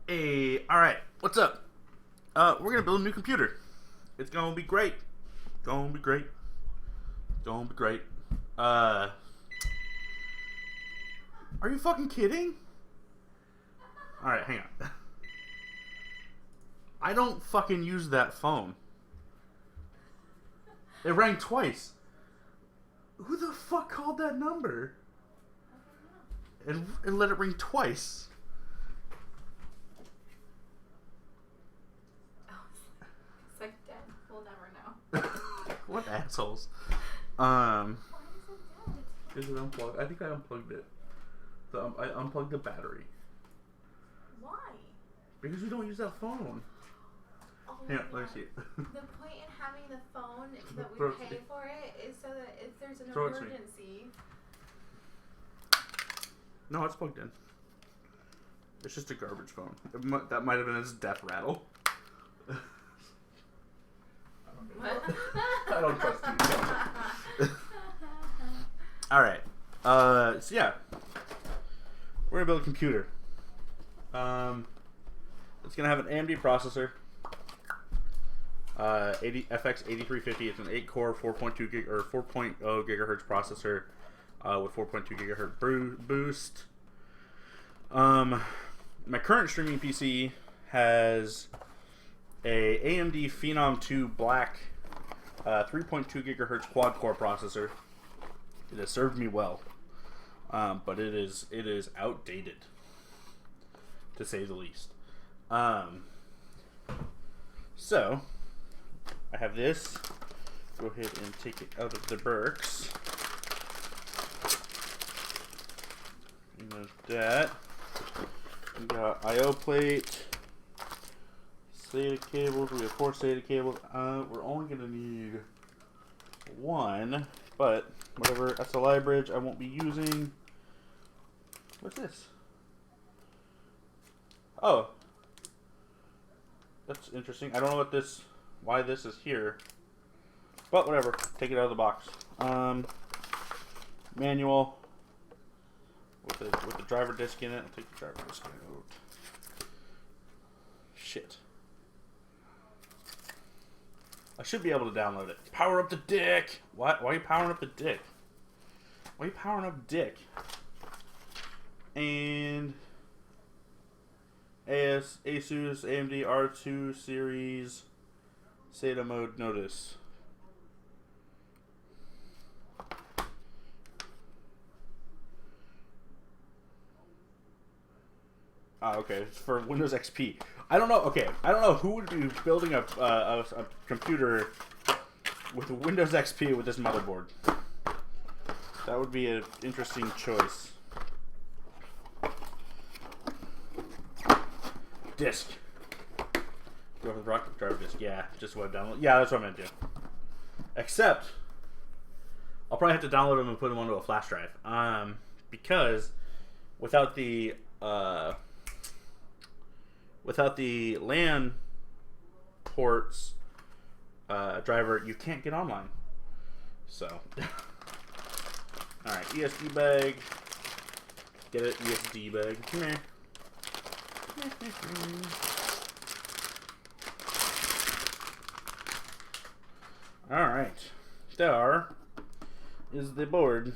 Hey, alright, what's up? We're gonna build a new computer. It's gonna be great. Gonna be great. Gonna be great. Are you fucking kidding? Alright, hang on. I don't fucking use that phone. It rang twice. Who the fuck called that number? And let it ring twice. It's like dead. We'll never know. What assholes? Why is it dead? Is it unplugged? I think I unplugged it. So I unplugged the battery. Why? Because we don't use that phone. Oh, Hang on, let me see it. The point in having the phone that we Throw it to pay me. for it is so that if there's an Throw it to me. emergency. No, it's plugged in. It's just a garbage phone. That might have been its death rattle. I don't trust you. Alright. So yeah. We're gonna build a computer. It's gonna have an AMD processor. FX 8350. It's an 8-core, 4.2 gig or 4.0 gigahertz processor with 4.2 gigahertz boost. My current streaming PC has a AMD Phenom 2 Black 3.2 gigahertz quad core processor. It has served me well, but it is outdated, to say the least. So I have this. Go ahead and take it out of the Berks. And there's that. We got I/O plate, SATA cables. We have 4 SATA cables. We're only gonna need 1, but whatever. SLI bridge I won't be using. What's this? Oh, that's interesting. I don't know why this is here, but whatever. Take it out of the box. Manual with the driver disc in it. I'll take the driver disc out. Shit. I should be able to download it. Power up the dick. What? Why are you powering up the dick? Why are you powering up dick? And ASUS AMD R2 series SATA mode notice. Okay, it's for Windows XP. I don't know. Okay, I don't know who would be building a computer with Windows XP with this motherboard. That would be an interesting choice. Disk. Go for the rocket driver disk. Yeah, just web download. Yeah, that's what I'm gonna do. Except, I'll probably have to download them and put them onto a flash drive. Because without the LAN ports driver, you can't get online. So, all right, ESD bag. Get it, ESD bag. Come here. Alright, there is the board.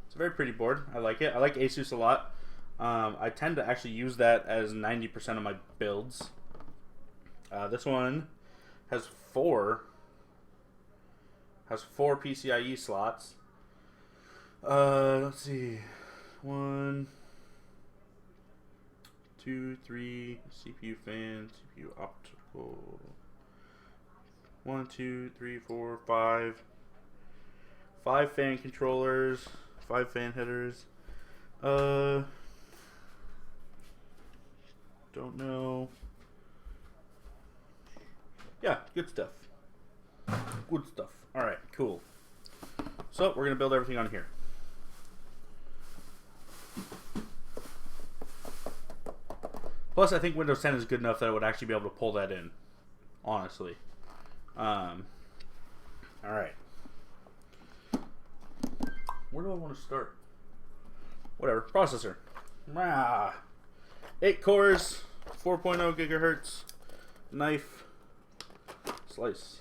It's a very pretty board. I like it. I like ASUS a lot. I tend to actually use that as 90% of my builds. This one has 4 PCIe slots. Let's see. 1, 2, 3, CPU fan, CPU optical. 1, 2, 3, 4, 5. 5 fan controllers, 5 fan headers. Don't know. Yeah, good stuff. Good stuff. Alright, cool. So, we're going to build everything on here. Plus, I think Windows 10 is good enough that I would actually be able to pull that in. Honestly. Alright. Where do I want to start? Whatever. Processor. 8 cores. 4.0 gigahertz knife slice.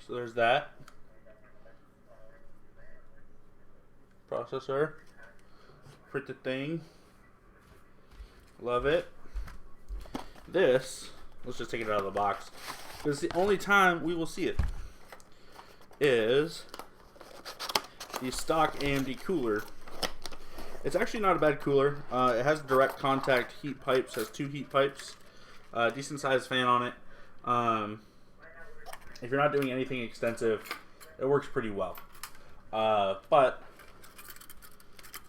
So there's that. Processor. Pretty thing. Love it. This, let's just take it out of the box, because the only time we will see it is the stock AMD cooler. It's actually not a bad cooler. It has direct contact heat pipes, has 2 heat pipes, decent sized fan on it. If you're not doing anything extensive, it works pretty well. But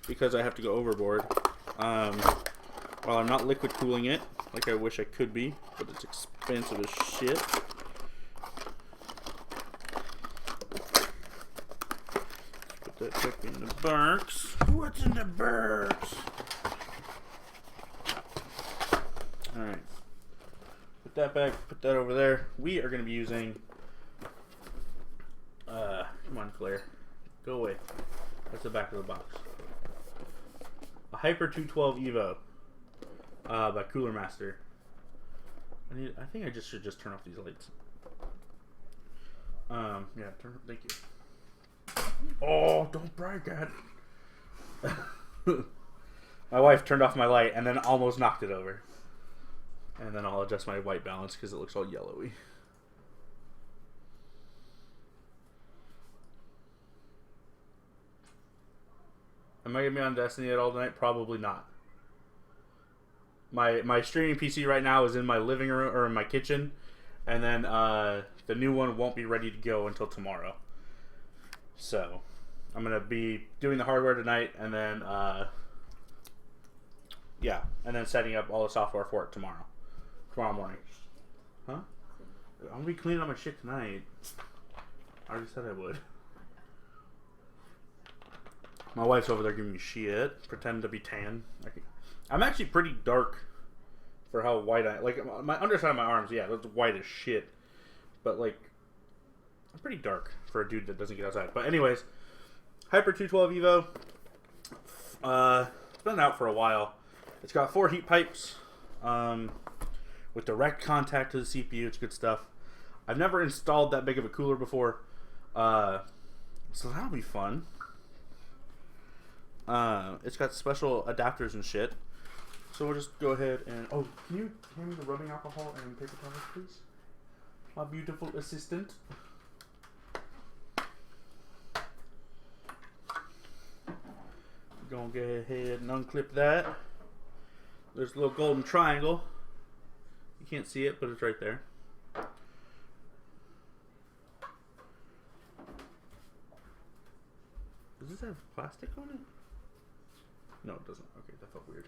because I have to go overboard, while I'm not liquid cooling it like I wish I could be, but it's expensive as shit. Put that back in the box. What's in the box? Alright. Put that back, put that over there. We are going to be using... come on, Claire. Go away. That's the back of the box. A Hyper 212 Evo by Cooler Master. I think I should just turn off these lights. Yeah, thank you. Oh, don't break it. My wife turned off my light and then almost knocked it over. And then I'll adjust my white balance because it looks all yellowy. Am I going to be on Destiny at all tonight? Probably not. My streaming PC right now is in my living room, or in my kitchen. And then the new one won't be ready to go until tomorrow. So, I'm going to be doing the hardware tonight, and then, yeah, and then setting up all the software for it tomorrow morning. Huh? I'm going to be cleaning up my shit tonight. I already said I would. My wife's over there giving me shit, pretending to be tan. I'm actually pretty dark for how white I... Like, my underside of my arms, yeah, that's white as shit. But, like, I'm pretty dark for a dude that doesn't get outside. But anyways, Hyper 212 Evo. It's been out for a while. It's got 4 heat pipes with direct contact to the CPU. It's good stuff. I've never installed that big of a cooler before, so that'll be fun. It's got special adapters and shit. So we'll just go ahead and... Oh, can you hand me the rubbing alcohol and paper towels, please? My beautiful assistant. Gonna go ahead and unclip that. There's a little golden triangle. You can't see it, but it's right there. Does this have plastic on it? No, it doesn't. Okay, that felt weird.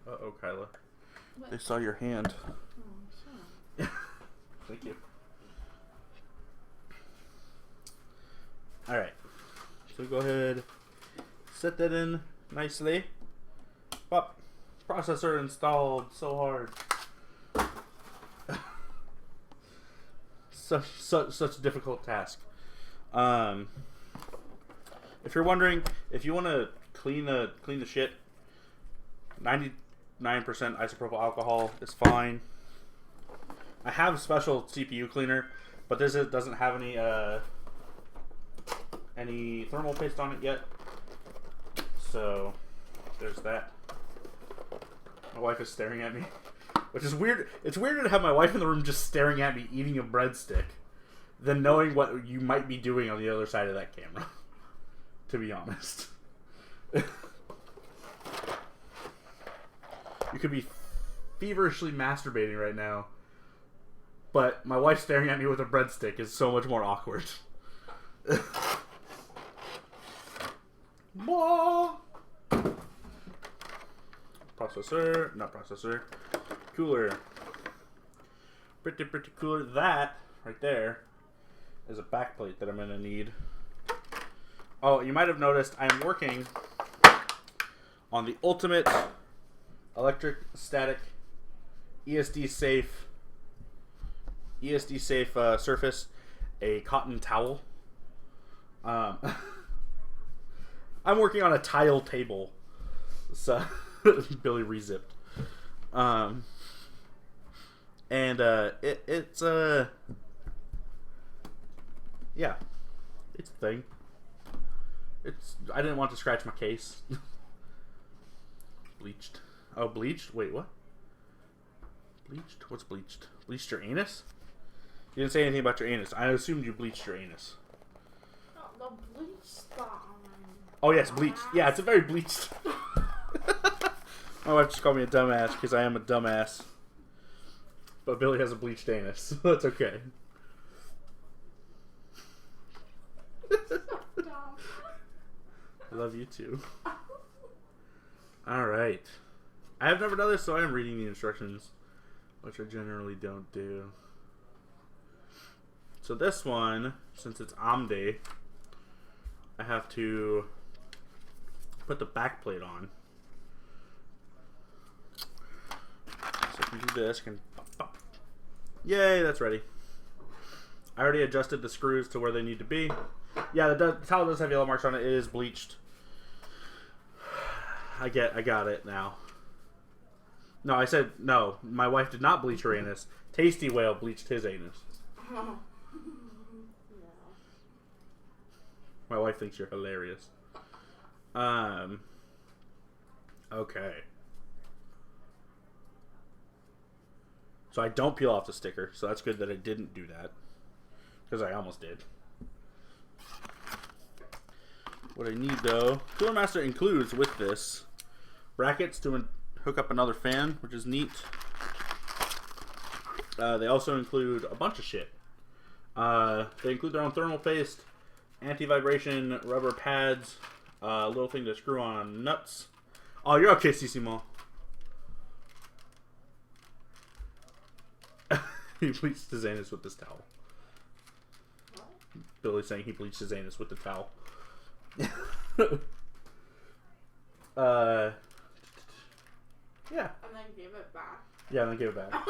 Uh-oh, Kyla. What? They saw your hand. Oh, sure. Thank you. Alright. So go ahead. Set that in nicely. Pop. Processor installed. So hard. Such a difficult task. If you're wondering, if you want to clean the shit, 99% isopropyl alcohol is fine. I have a special CPU cleaner, but this doesn't have any thermal paste on it yet. So there's that. My wife is staring at me, which is weird. It's weirder to have my wife in the room just staring at me eating a breadstick than knowing what you might be doing on the other side of that camera. To be honest. You could be feverishly masturbating right now, but my wife staring at me with a breadstick is so much more awkward. Processor, not processor, cooler. Pretty cooler. That right there is a backplate that I'm gonna need. Oh, you might have noticed I'm working on the ultimate electric static ESD safe surface. a cotton towel. I'm working on a tile table. So Billy rezipped. It's yeah, it's a thing. I didn't want to scratch my case. Bleached. Oh, bleached? Wait, what? Bleached? What's bleached? Bleached your anus? You didn't say anything about your anus. I assumed you bleached your anus. Oh, the bleach spot on my Oh, yes, bleached. Yeah, it's a very bleached. My wife just called me a dumbass because I am a dumbass. But Billy has a bleached anus, so that's okay. So dumb. I love you too. Alright. I have never done this, so I am reading the instructions, which I generally don't do. So this one, since it's AMD, I have to put the back plate on. So I can do this. Yay, that's ready. I already adjusted the screws to where they need to be. Yeah, the towel does have yellow marks on it. It is bleached. I got it now. No, I said no. My wife did not bleach her anus. Tasty Whale bleached his anus. No. My wife thinks you're hilarious. Okay. So I don't peel off the sticker, so that's good that I didn't do that. Because I almost did. What I need, though... Cooler Master includes, with this, brackets to hook up another fan, which is neat. They also include a bunch of shit. They include their own thermal paste, anti-vibration rubber pads, a little thing to screw on nuts. Oh, you're okay, Sissimo. He bleached his anus with this towel. What? Billy's saying he bleached his anus with the towel. Yeah. And then give it back. Yeah, and then give it back.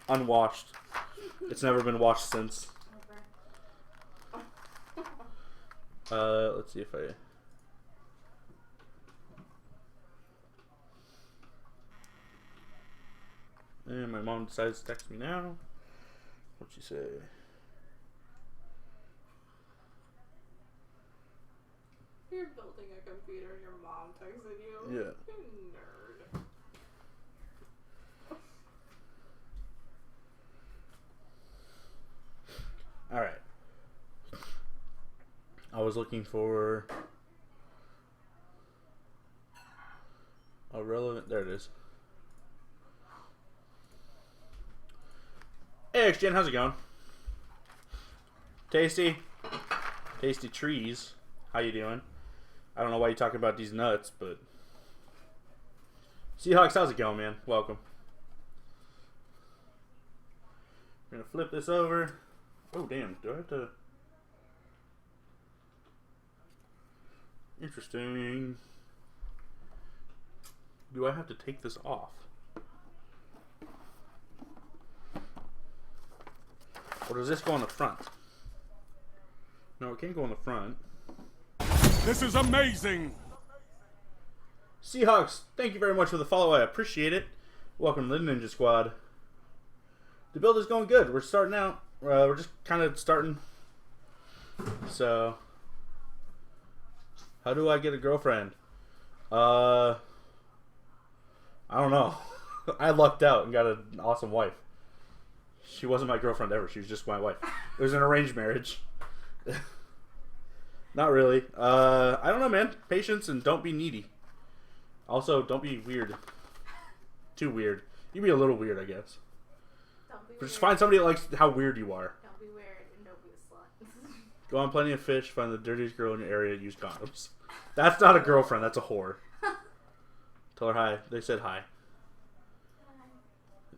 Unwashed. It's never been washed since. Okay. Let's see if I... And my mom decides to text me now. What'd she say? You're building a computer and your mom texted you. Yeah. You nerd. Alright. I was looking for a relevant... There it is. Hey, XGen, how's it going? Tasty? Tasty Trees. How you doing? I don't know why you're talking about these nuts, but... Seahawks, how's it going, man? Welcome. We're gonna flip this over. Oh, damn. Do I have to... Interesting. Do I have to take this off? Or does this go on the front? No, it can't go on the front. This is amazing! Seahawks, thank you very much for the follow. I appreciate it. Welcome to the Ninja Squad. The build is going good. We're starting out. We're just kind of starting. So, how do I get a girlfriend? I don't know. I lucked out and got an awesome wife. She wasn't my girlfriend ever. She was just my wife. It was an arranged marriage. Not really. I don't know, man. Patience and don't be needy. Also, don't be weird. Too weird. You can be a little weird, I guess. Don't be But just weird. find somebody that likes how weird you are. Don't be weird and don't be a slut. Go on Plenty of Fish, find the dirtiest girl in your area, use condoms. That's not a girlfriend, that's a whore. Tell her hi. They said hi.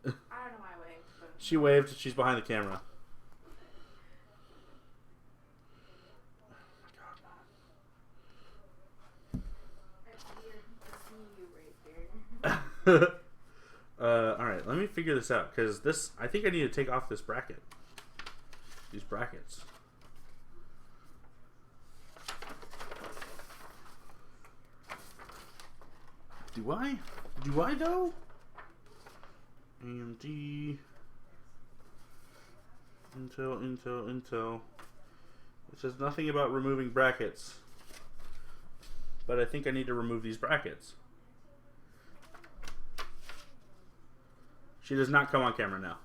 I don't know why I waved, but She waved. She's behind the camera. it's weird to see you right there. Alright, let me figure this out, because this, I think I need to take off this bracket. these brackets. Do I? Do I though? AMD, Intel. It says nothing about removing brackets. But I think I need to remove these brackets. She does not come on camera now.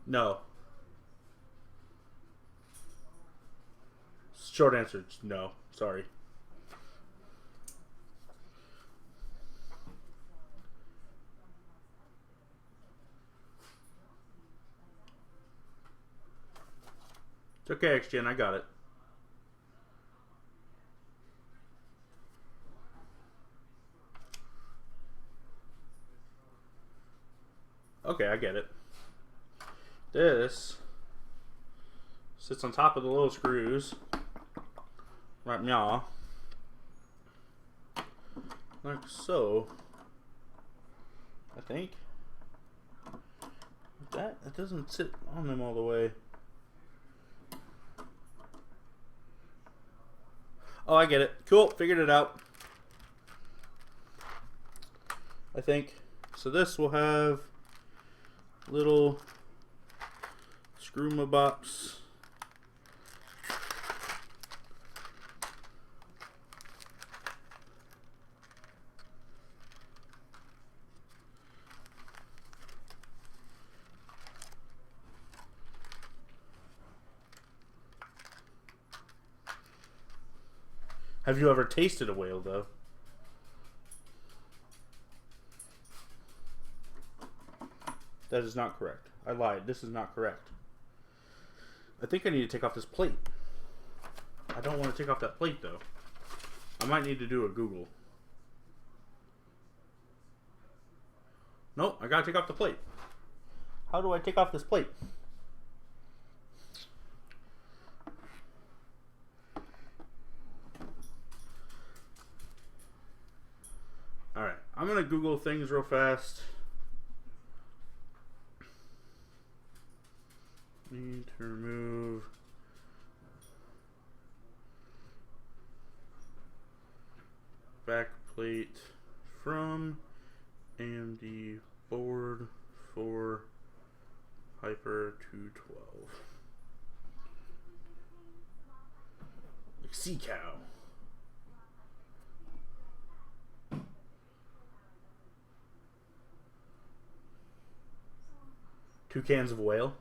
No. Short answer, no. Sorry. It's okay, XGN, I got it. Okay, I get it. This sits on top of the little screws. Right now. Like so. I think. That it doesn't sit on them all the way. Oh, I get it. Cool. Figured it out. I think. So this will have little screw my box. Have you ever tasted a whale, though? That is not correct. I lied. This is not correct. I think I need to take off this plate. I don't want to take off that plate, though. I might need to do a Google. Nope, I gotta take off the plate. How do I take off this plate? Alright, I'm gonna Google things real fast. Need to remove back plate from AMD board for Hyper 212. Like sea cow. Two cans of whale.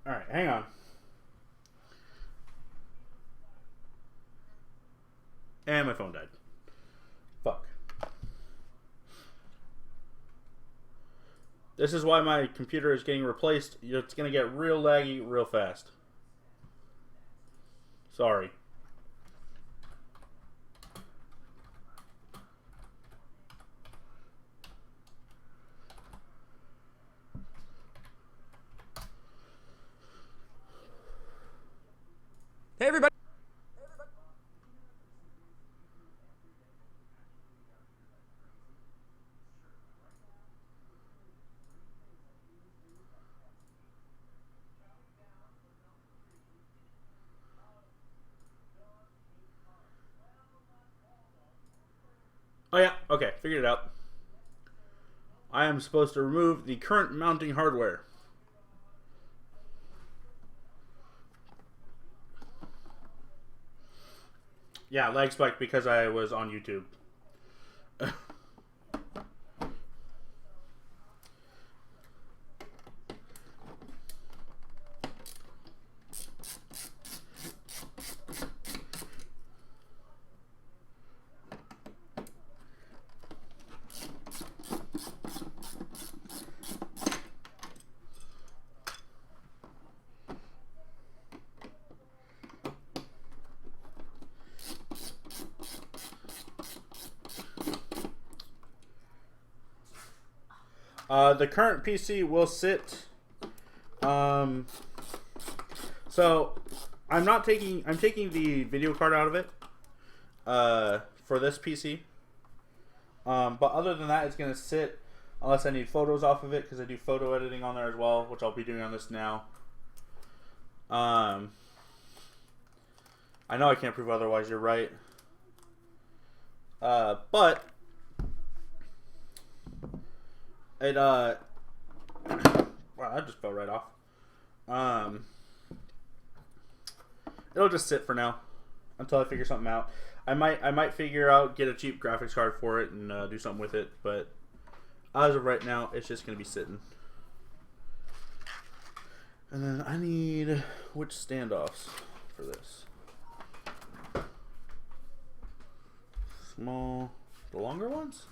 Alright, hang on. And my phone died. Fuck. This is why my computer is getting replaced. It's going to get real laggy real fast. Sorry. Hey, everybody. Oh yeah, okay, figured it out. I am supposed to remove the current mounting hardware. Yeah, lag spiked because I was on YouTube. The current PC will sit. So I'm taking the video card out of it. For this PC. But other than that, it's gonna sit unless I need photos off of it because I do photo editing on there as well, which I'll be doing on this now. I know I can't prove otherwise. You're right. But it wow, that just fell right off. It'll just sit for now until I figure something out. I might figure out, get a cheap graphics card for it and do something with it, but as of right now, it's just gonna be sitting. And then I need which standoffs for this? Small, the longer ones?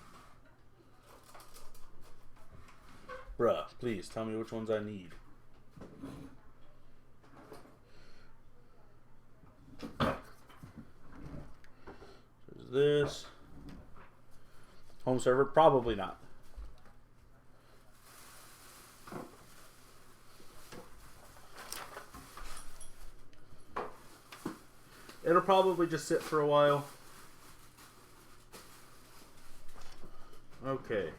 Bruh, please tell me which ones I need. There's this. Home server? Probably not. It'll probably just sit for a while. Okay.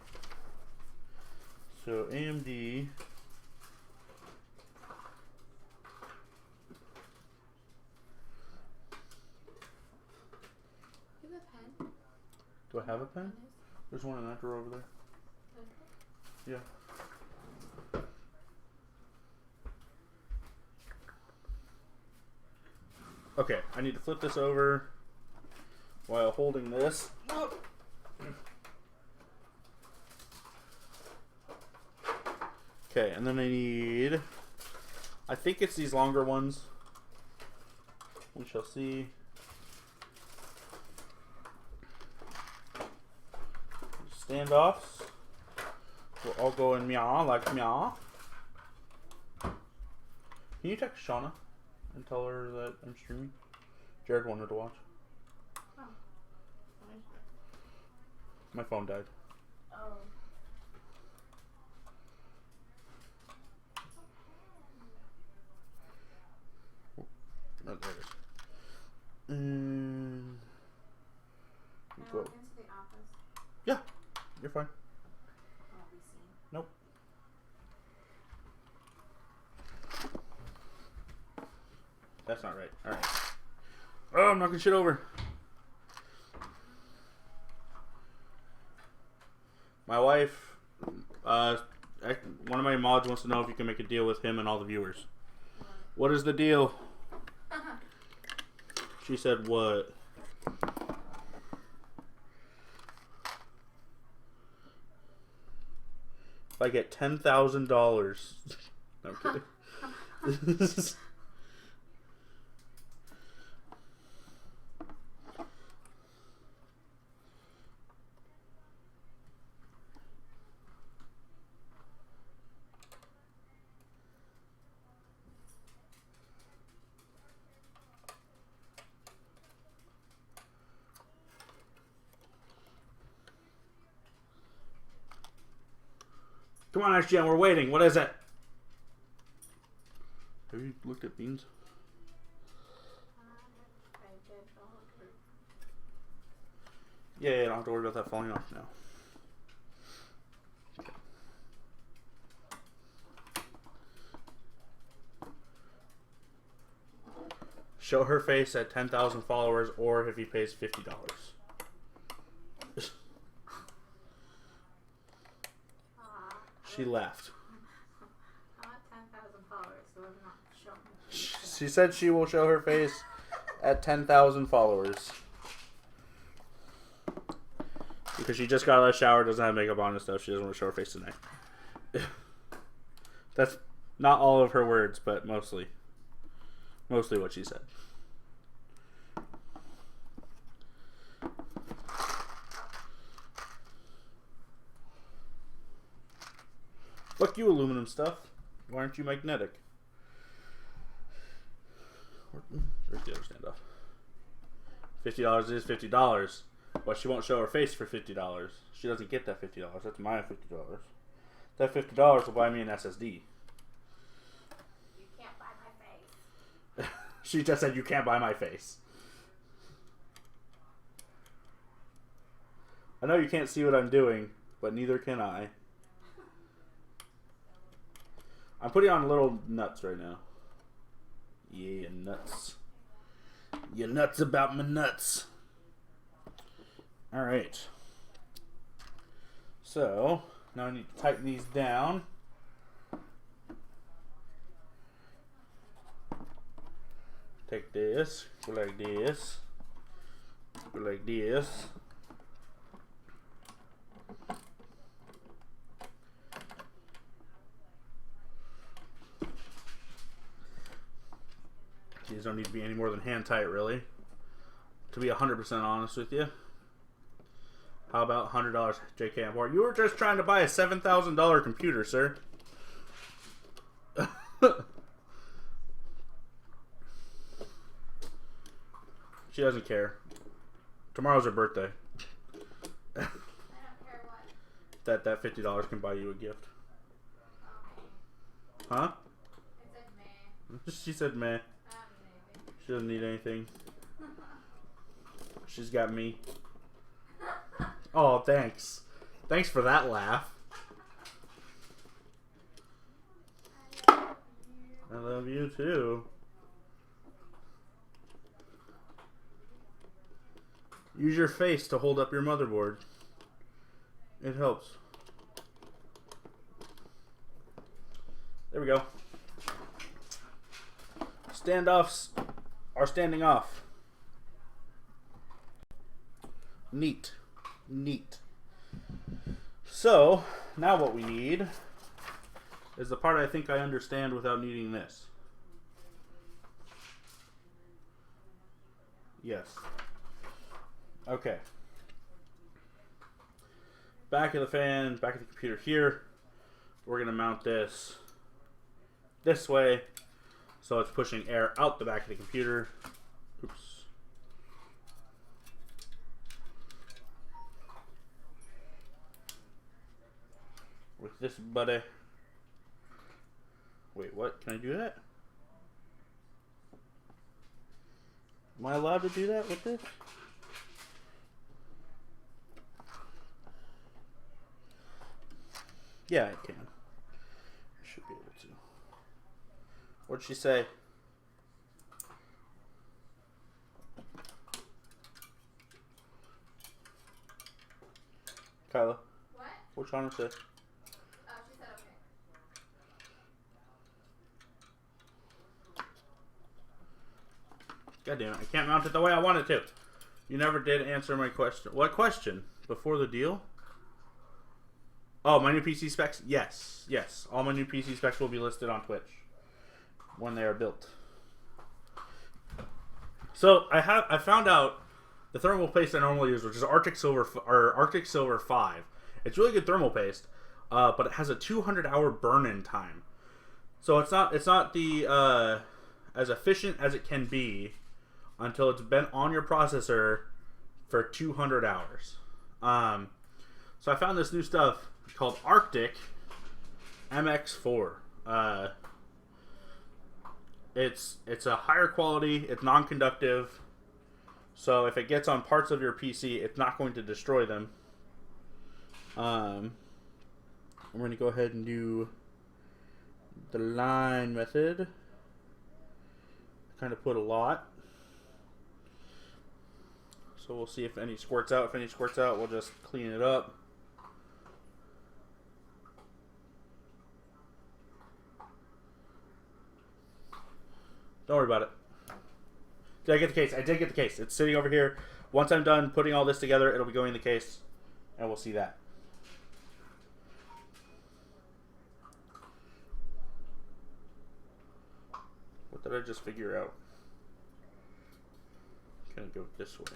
So AMD. You have a pen? Do I have a pen? There's one in that drawer over there. Yeah. Okay, I need to flip this over while holding this. Okay, and then I need, I think it's these longer ones. We shall see. Standoffs will all go in meow, like meow. Can you text Shauna and tell her that I'm streaming? Jared wanted to watch. Oh. My phone died. Oh. Oh, there it is. And Can I go. walk into the office? Yeah, you're fine. Won't be seen. Nope. That's not right. Alright. Oh, I'm knocking shit over. My wife, one of my mods wants to know if you can make a deal with him and all the viewers. What is the deal? She said what? If I get $10,000. I'm kidding. Come on, SGM, we're waiting. What is it? Have you looked at beans? I did order. Yeah, I don't have to worry about that falling off now. Okay. Show her face at 10,000 followers or if he pays $50. She laughed. I want 10,000 followers, so I'm not showing. She said she will show her face at 10,000 followers. because she just got out of the shower, doesn't have makeup on and stuff. She doesn't want to show her face tonight. That's not all of her words, but mostly what she said. Fuck you, aluminum stuff. Why aren't you magnetic? Where's the other standoff? $50 is $50, but she won't show her face for $50. She doesn't get that $50. That's my $50. That $50 will buy me an SSD. You can't buy my face. She just said you can't buy my face. I know you can't see what I'm doing, but neither can I. I'm putting on little nuts right now. Yeah, nuts. You're nuts about my nuts. Alright. So, now I need to tighten these down. Take this, go like this, go like this. These don't need to be any more than hand tight, really. To be 100% honest with you. How about $100 JK on board? You were just trying to buy a $7,000 computer, sir. She doesn't care. Tomorrow's her birthday. I don't care what. That $50 can buy you a gift. Okay. Huh? It said meh. She said meh. I don't need anything. She doesn't need anything. She's got me. Oh, thanks. Thanks for that laugh. I love you too. Use your face to hold up your motherboard. It helps. There we go. Standoffs are standing off. Neat. Neat. So, now what we need is the part I think I understand without needing this. Yes. Okay. Back of the fan, back of the computer here. We're going to mount this way so it's pushing air out the back of the computer. Oops. With this buddy. Wait, what? Can I do that? Am I allowed to do that with this? Yeah, I can. I should be able to. What'd she say? Kyla. What? What's Shauna say? Oh, she said okay. God damn it, I can't mount it the way I wanted to. You never did answer my question. What question? Before the deal? Oh, my new PC specs? Yes. Yes. All my new PC specs will be listed on Twitch when they are built. So I found out the thermal paste I normally use, which is Arctic Silver 5. It's really good thermal paste, but it has a 200-hour burn-in time. So it's not the as efficient as it can be until it's been on your processor for 200 hours. So I found this new stuff called Arctic MX4. It's a higher quality, it's non-conductive, so if it gets on parts of your PC, it's not going to destroy them. I'm going to go ahead and do the line method. Kind of put a lot. So we'll see if any squirts out. If any squirts out, we'll just clean it up. Don't worry about it. Did I get the case? I did get the case. It's sitting over here. Once I'm done putting all this together, it'll be going in the case. and we'll see that. What did I just figure out? Gonna go this way.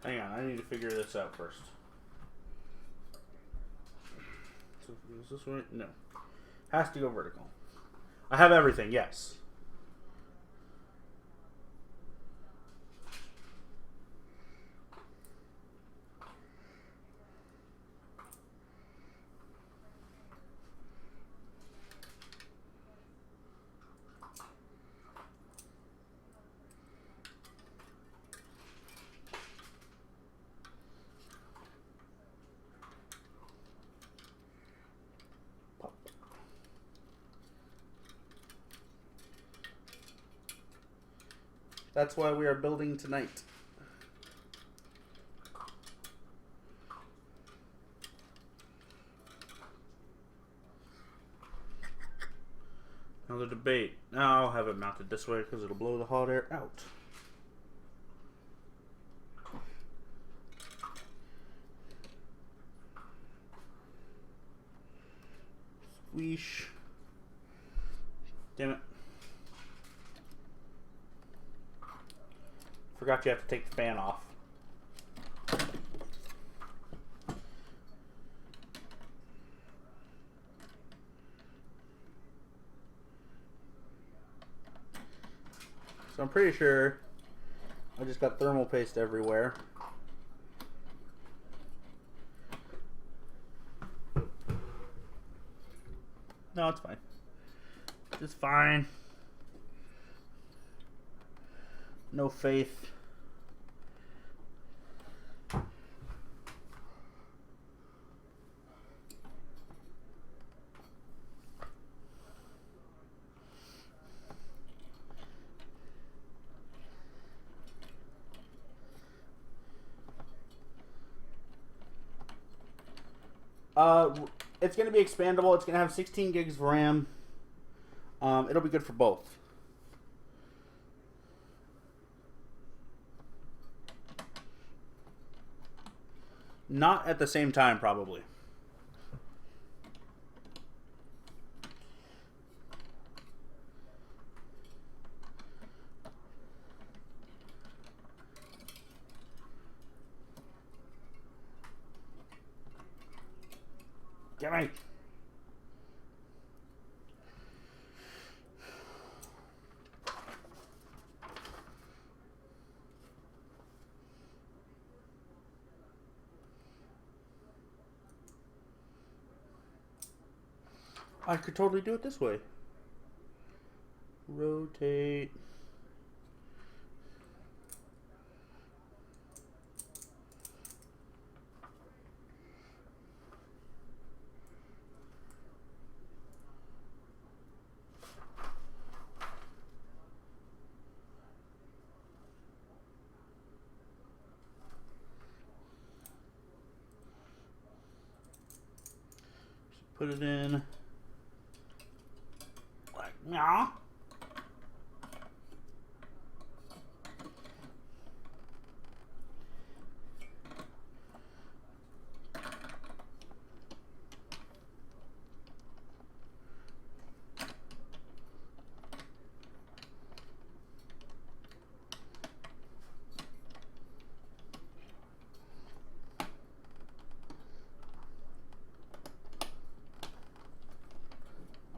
Hang on, I need to figure this out first. So is this right? No. Has to go vertical. I have everything, yes. That's why we are building tonight. Another debate. Now I'll have it mounted this way because it'll blow the hot air out. Squeesh. Damn it. Forgot you have to take the fan off. So I'm pretty sure I just got thermal paste everywhere. No, it's fine. It's fine. No faith. It's going to be expandable. It's going to have 16 gigs of RAM. It'll be good for both. Not at the same time, probably. Get me. I could totally do it this way. Rotate. Put it in. Yeah.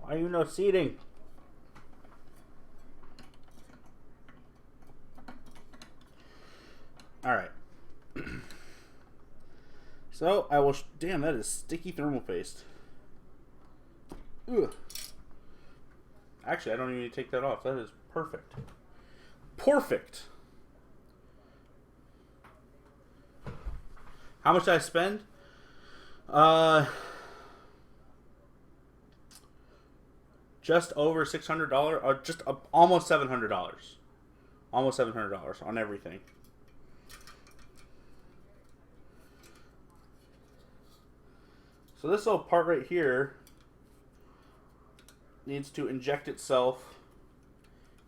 Why are you no seating? Alright. So, I will... Damn, that is sticky thermal paste. Ugh. Actually, I don't even need to take that off. That is perfect. Perfect! How much did I spend? Just over $600, or just almost $700 Almost $700 on everything. So this little part right here needs to inject itself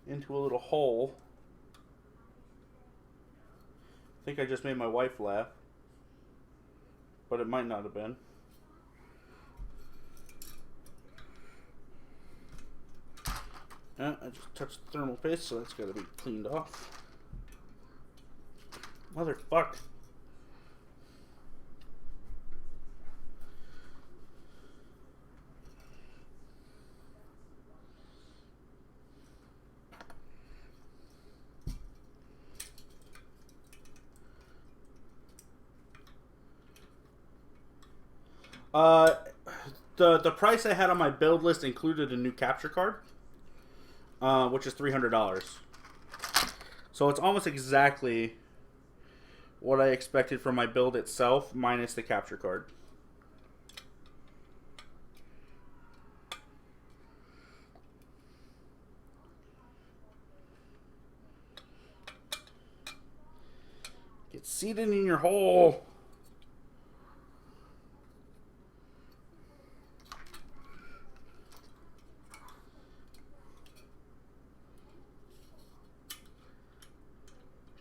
into a little hole. I think I just made my wife laugh, but it might not have been. I just touched the thermal paste, so that's got to be cleaned off. Motherfuck. The price I had on my build list included a new capture card, which is $300. So it's almost exactly what I expected from my build itself, minus the capture card. Get seated in your hole.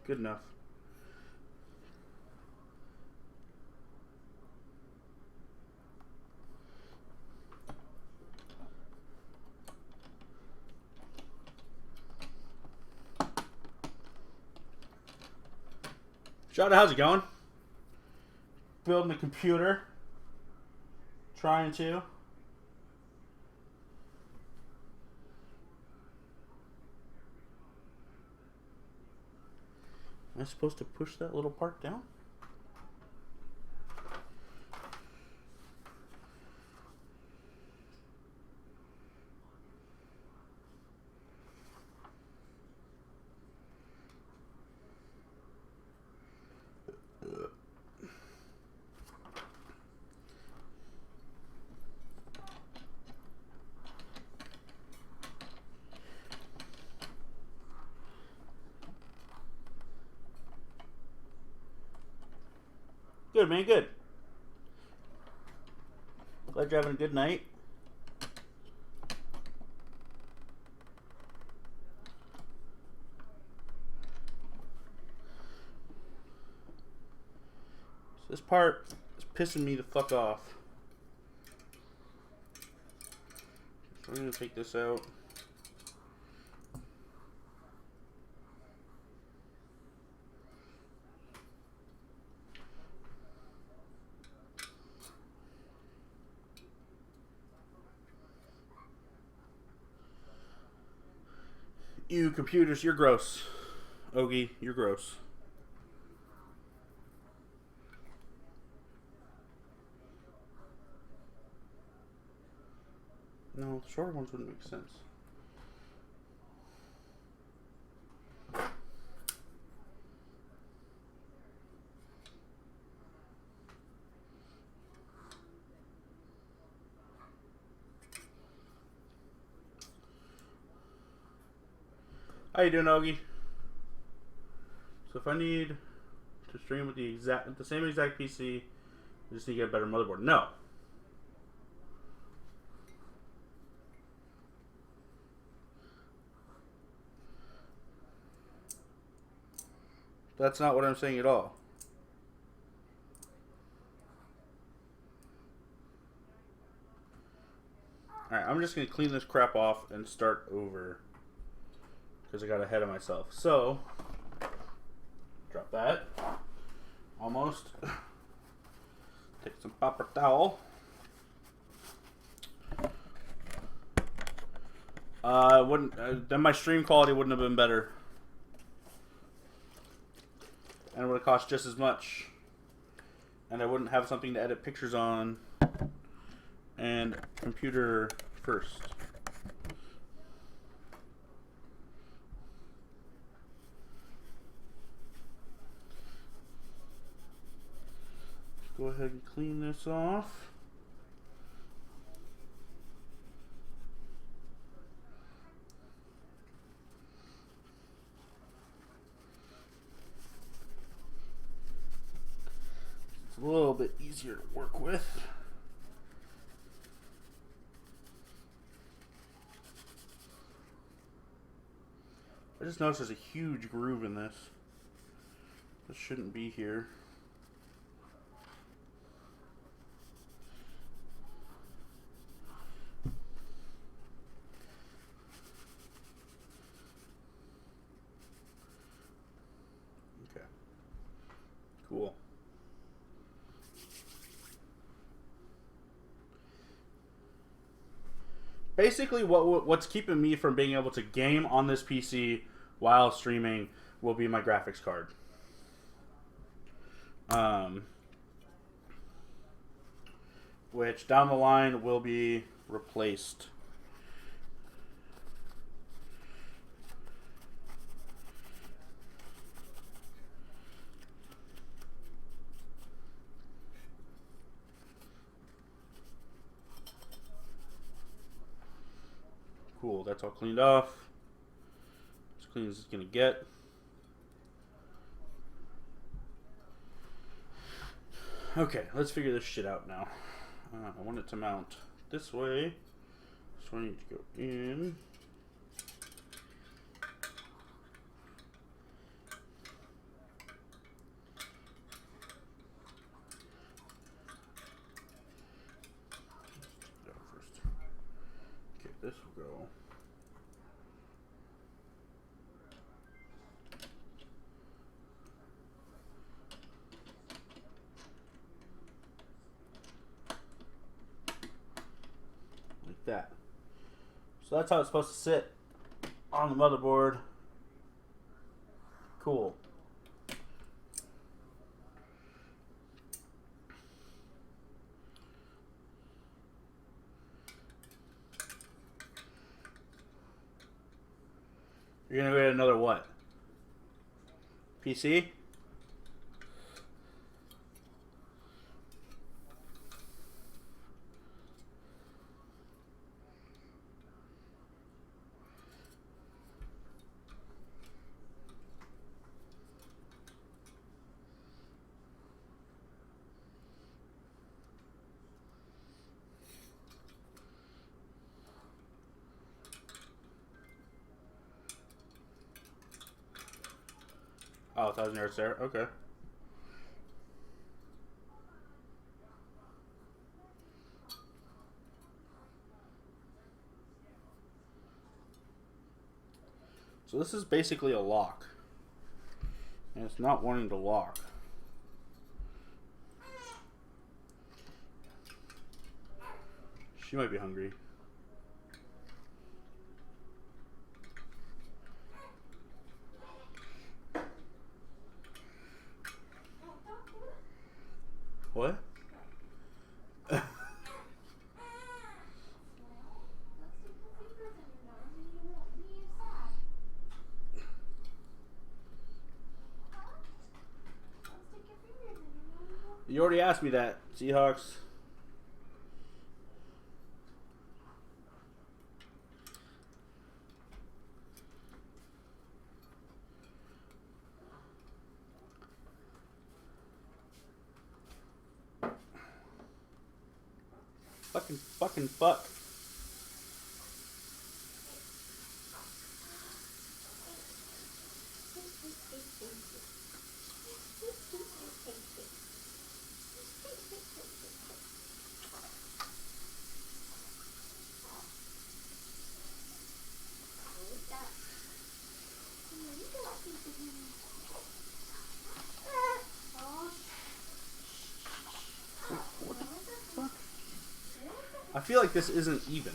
Good enough. Shada, how's it going? Building a computer. Trying to. Am I supposed to push that little part down? Good, man, good. Glad you're having a good night. So this part is pissing me the fuck off. So I'm gonna take this out. You computers, you're gross. Ogie, you're gross. No, the shorter ones wouldn't make sense. How you doing, Ogie? So if I need to stream with the same exact PC, I just need to get a better motherboard. No. That's not what I'm saying at all. Alright, I'm just going to clean this crap off and start over, because I got ahead of myself. So, drop that. Almost. Take some paper towel. Then my stream quality wouldn't have been better. And it would have cost just as much. And I wouldn't have something to edit pictures on. And computer first. Go ahead and clean this off. easier to work with. I just noticed there's a huge groove in this. This shouldn't be here. Okay. Cool. Basically, what's keeping me from being able to game on this PC while streaming will be my graphics card. Which down the line will be replaced. Cool, that's all cleaned off. As clean as it's gonna get. Okay, let's figure this shit out now. I want it to mount this way. So I need to go in. First. Okay, this will go. That. So that's how it's supposed to sit on the motherboard. Cool. You're gonna get another what? PC? Oh, 1,000 yards there. Okay. So this is basically a lock. And it's not wanting to lock. She might be hungry. What? You already asked me that, Seahawks. Fucking fuck. I feel like this isn't even.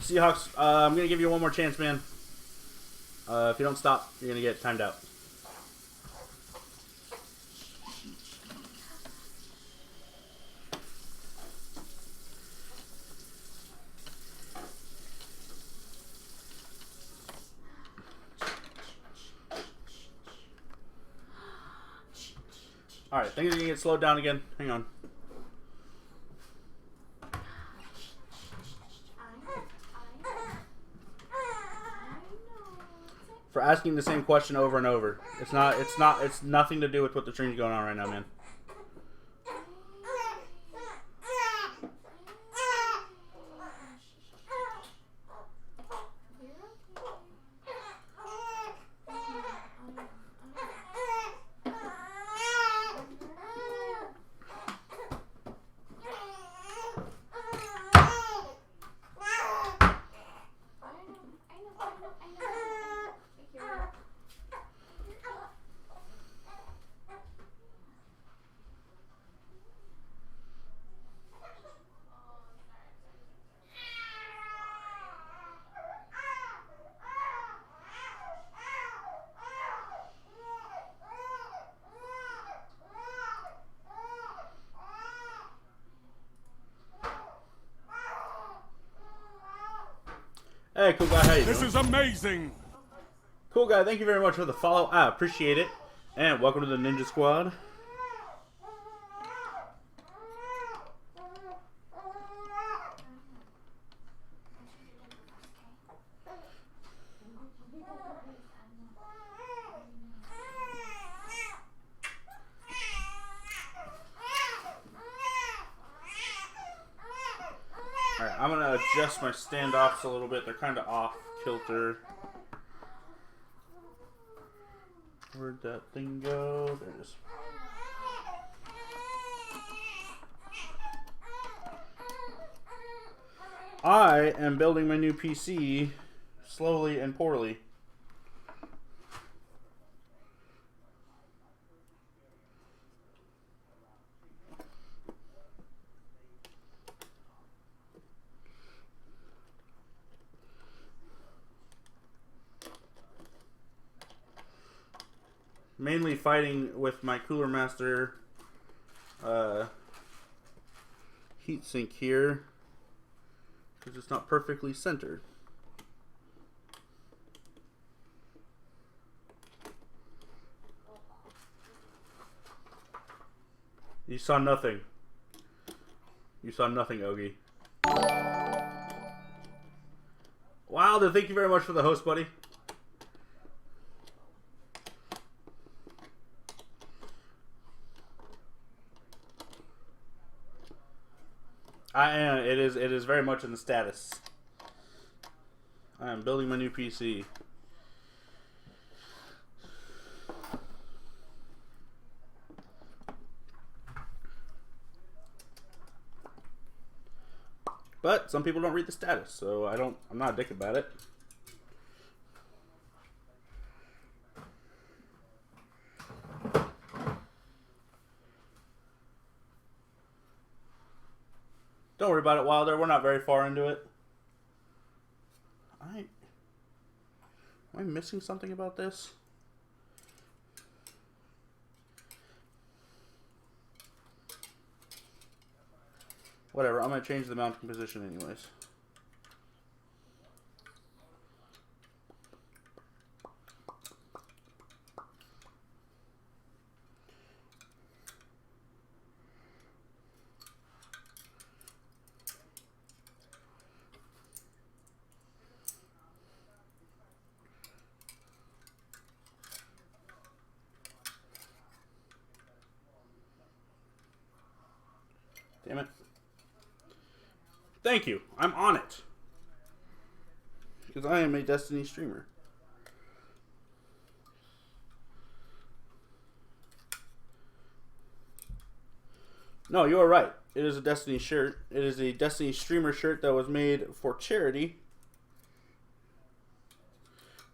Seahawks, I'm going to give you one more chance, man. If you don't stop, you're going to get timed out. Alright, things are going to get slowed down again. Hang on. for asking the same question over and over. It's nothing to do with what the stream's going on right now, man. Hey, cool guy, how you doing? This is amazing. Cool guy, thank you very much for the follow. I appreciate it. And welcome to the Ninja Squad. Alright, I'm gonna adjust my standoffs a little bit. They're kind of off kilter. Where'd that thing go? There it is. I am building my new PC slowly and poorly. Mainly fighting with my Cooler Master heatsink here because it's not perfectly centered. You saw nothing. You saw nothing, Ogie. Wilder, thank you very much for the host, buddy. I am. It is very much in the status. I am building my new PC. But some people don't read the status, so I'm not a dick about it. Don't worry about it, Wilder. We're not very far into it. Am I missing something about this? Whatever, I'm going to change the mounting position anyways. Damn it. Thank you. I'm on it. Because I am a Destiny streamer. No, you are right. It is a Destiny shirt. It is a Destiny streamer shirt that was made for charity.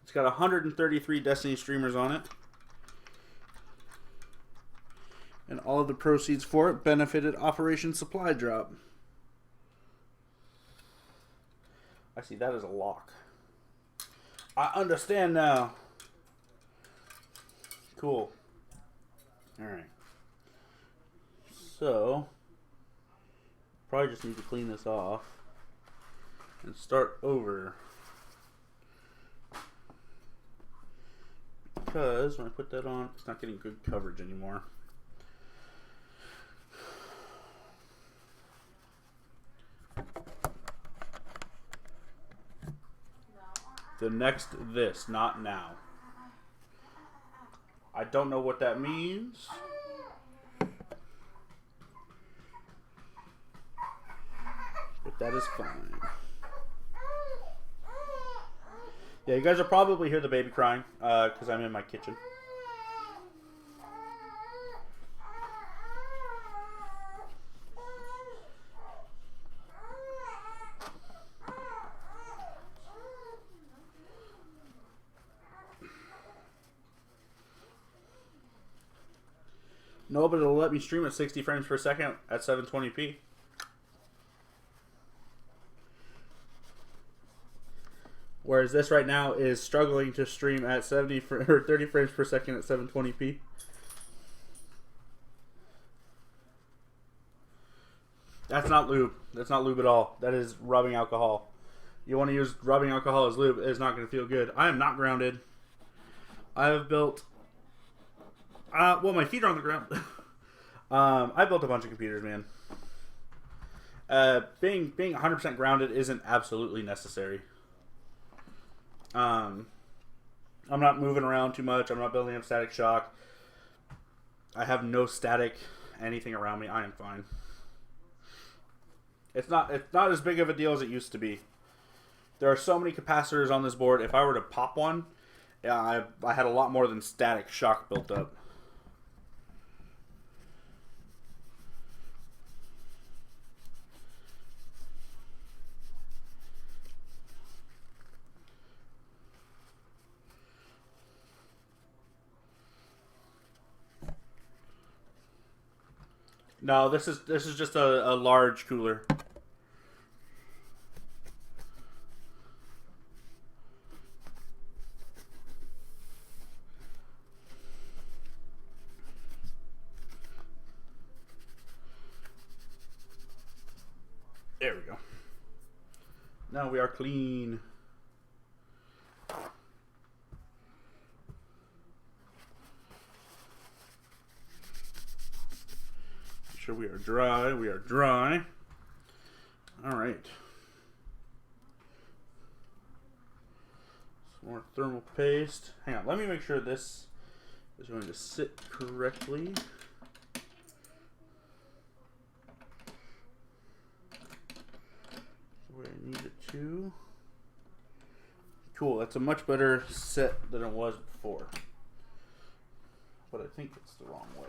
It's got 133 Destiny streamers on it. And all of the proceeds for it benefited Operation Supply Drop. I see that as a lock. I understand now. Cool. Alright. So, probably just need to clean this off and start over. Because when I put that on, it's not getting good coverage anymore. The next this, not now. I don't know what that means. But that is fine. Yeah, you guys will probably hear the baby crying because I'm in my kitchen. No, but it'll let me stream at 60 frames per second at 720p. Whereas this right now is struggling to stream at 30 frames per second at 720p. That's not lube. That's not lube at all. That is rubbing alcohol. You want to use rubbing alcohol as lube, it's not going to feel good. I am not grounded. I have built... well, my feet are on the ground. I built a bunch of computers, man. Being 100% grounded isn't absolutely necessary. I'm not moving around too much. I'm not building up static shock. I have no static anything around me. I am fine. It's not as big of a deal as it used to be. There are so many capacitors on this board. If I were to pop one, I had a lot more than static shock built up. No, this is just a large cooler. There we go. Now we are clean. Sure we are dry. We are dry. All right. Some more thermal paste. Hang on. Let me make sure this is going to sit correctly. The way I need it to. Cool. That's a much better set than it was before. But I think it's the wrong way.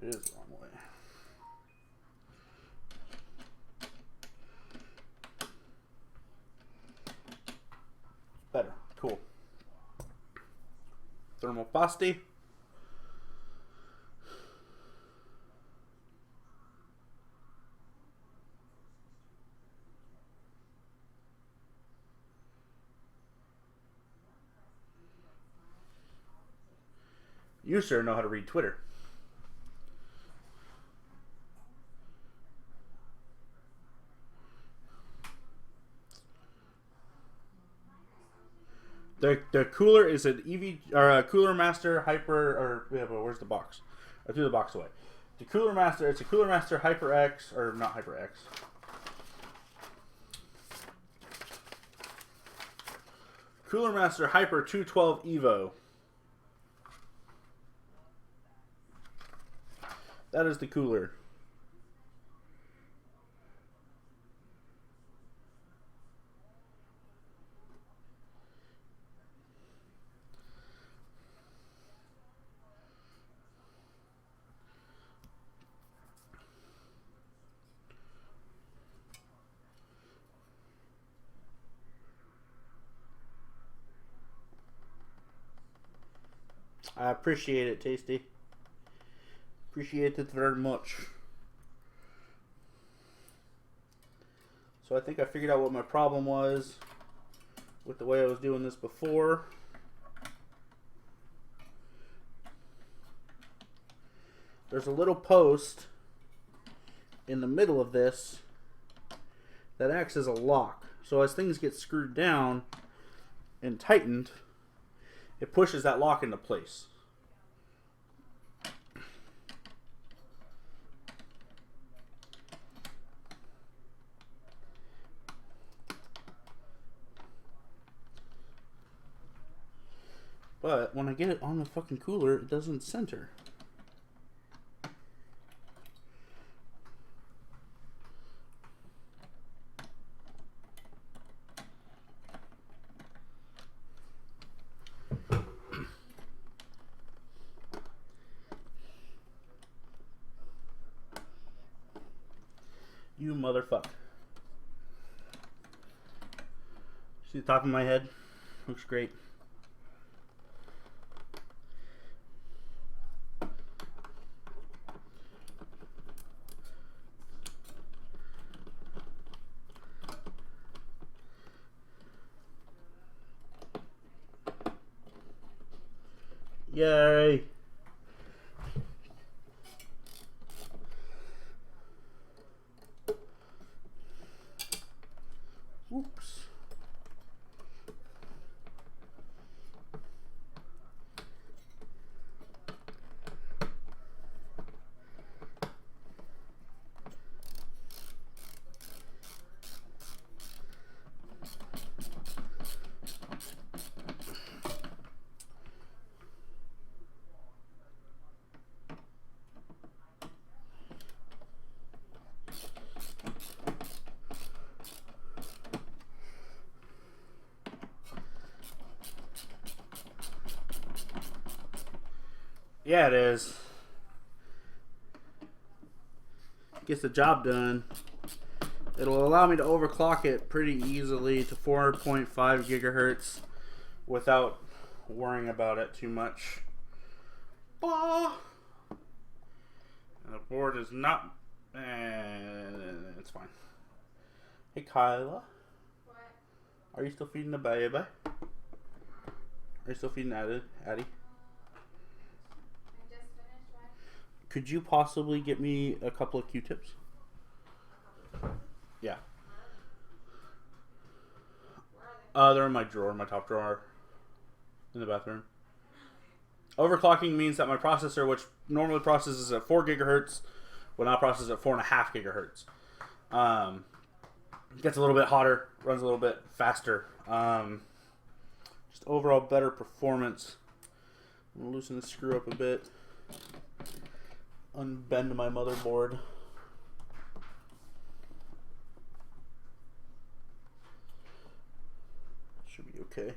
It is the wrong way. Better. Cool. Thermal paste. You, sir, know how to read Twitter. The cooler is an EV or a Cooler Master Hyper or yeah, but where's the box? I threw the box away. The Cooler Master, it's a Cooler Master HYPERX or not HYPERX. Cooler Master Hyper 212 Evo. That is the cooler. I appreciate it, Tasty. Appreciate it very much. So I think I figured out what my problem was with the way I was doing this before. There's a little post in the middle of this that acts as a lock. So as things get screwed down and tightened, it pushes that lock into place. But when I get it on the fucking cooler, it doesn't center. You motherfucker. See the top of my head? Looks great. Yay! Oops. Yeah, it is. Gets the job done. It'll allow me to overclock it pretty easily to 4.5 gigahertz without worrying about it too much. Bah! And the board is not... it's fine. Hey, Kyla. What? Are you still feeding the baby? Are you still feeding Addie? I just finished, right? Could you possibly get me a couple of Q-tips? Yeah. Where are they? They're in my drawer, my top drawer, in the bathroom. Overclocking means that my processor, which normally processes at 4 gigahertz, will now process at 4.5 gigahertz. Gets a little bit hotter, runs a little bit faster. Just overall better performance. I'm gonna loosen the screw up a bit. Unbend my motherboard. Should be okay.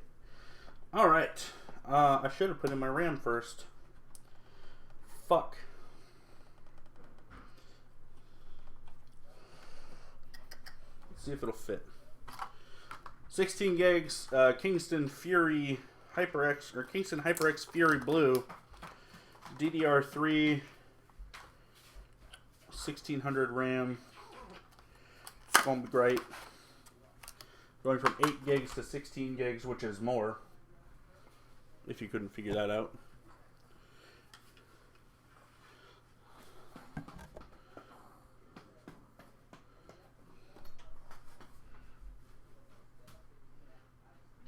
Alright. I should have put in my RAM first. Fuck. Let's see if it'll fit. 16 gigs, Kingston Fury HYPERX, or Kingston HYPERX Fury Blue. DDR3. 1600 RAM. It's gonna be great. Going from 8 gigs to 16 gigs, which is more. If you couldn't figure that out.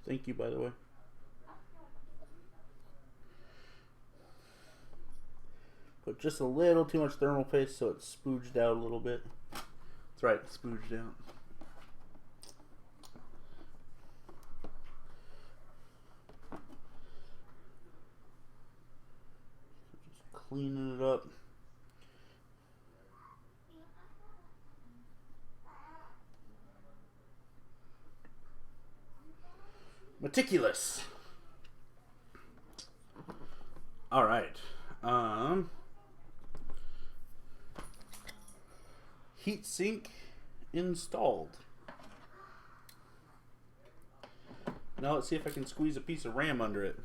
Thank you, by the way. Put just a little too much thermal paste so it's spooged out a little bit. That's right, spooged out. Just cleaning it up. Meticulous. All right. Heatsink installed. Now let's see if I can squeeze a piece of RAM under it.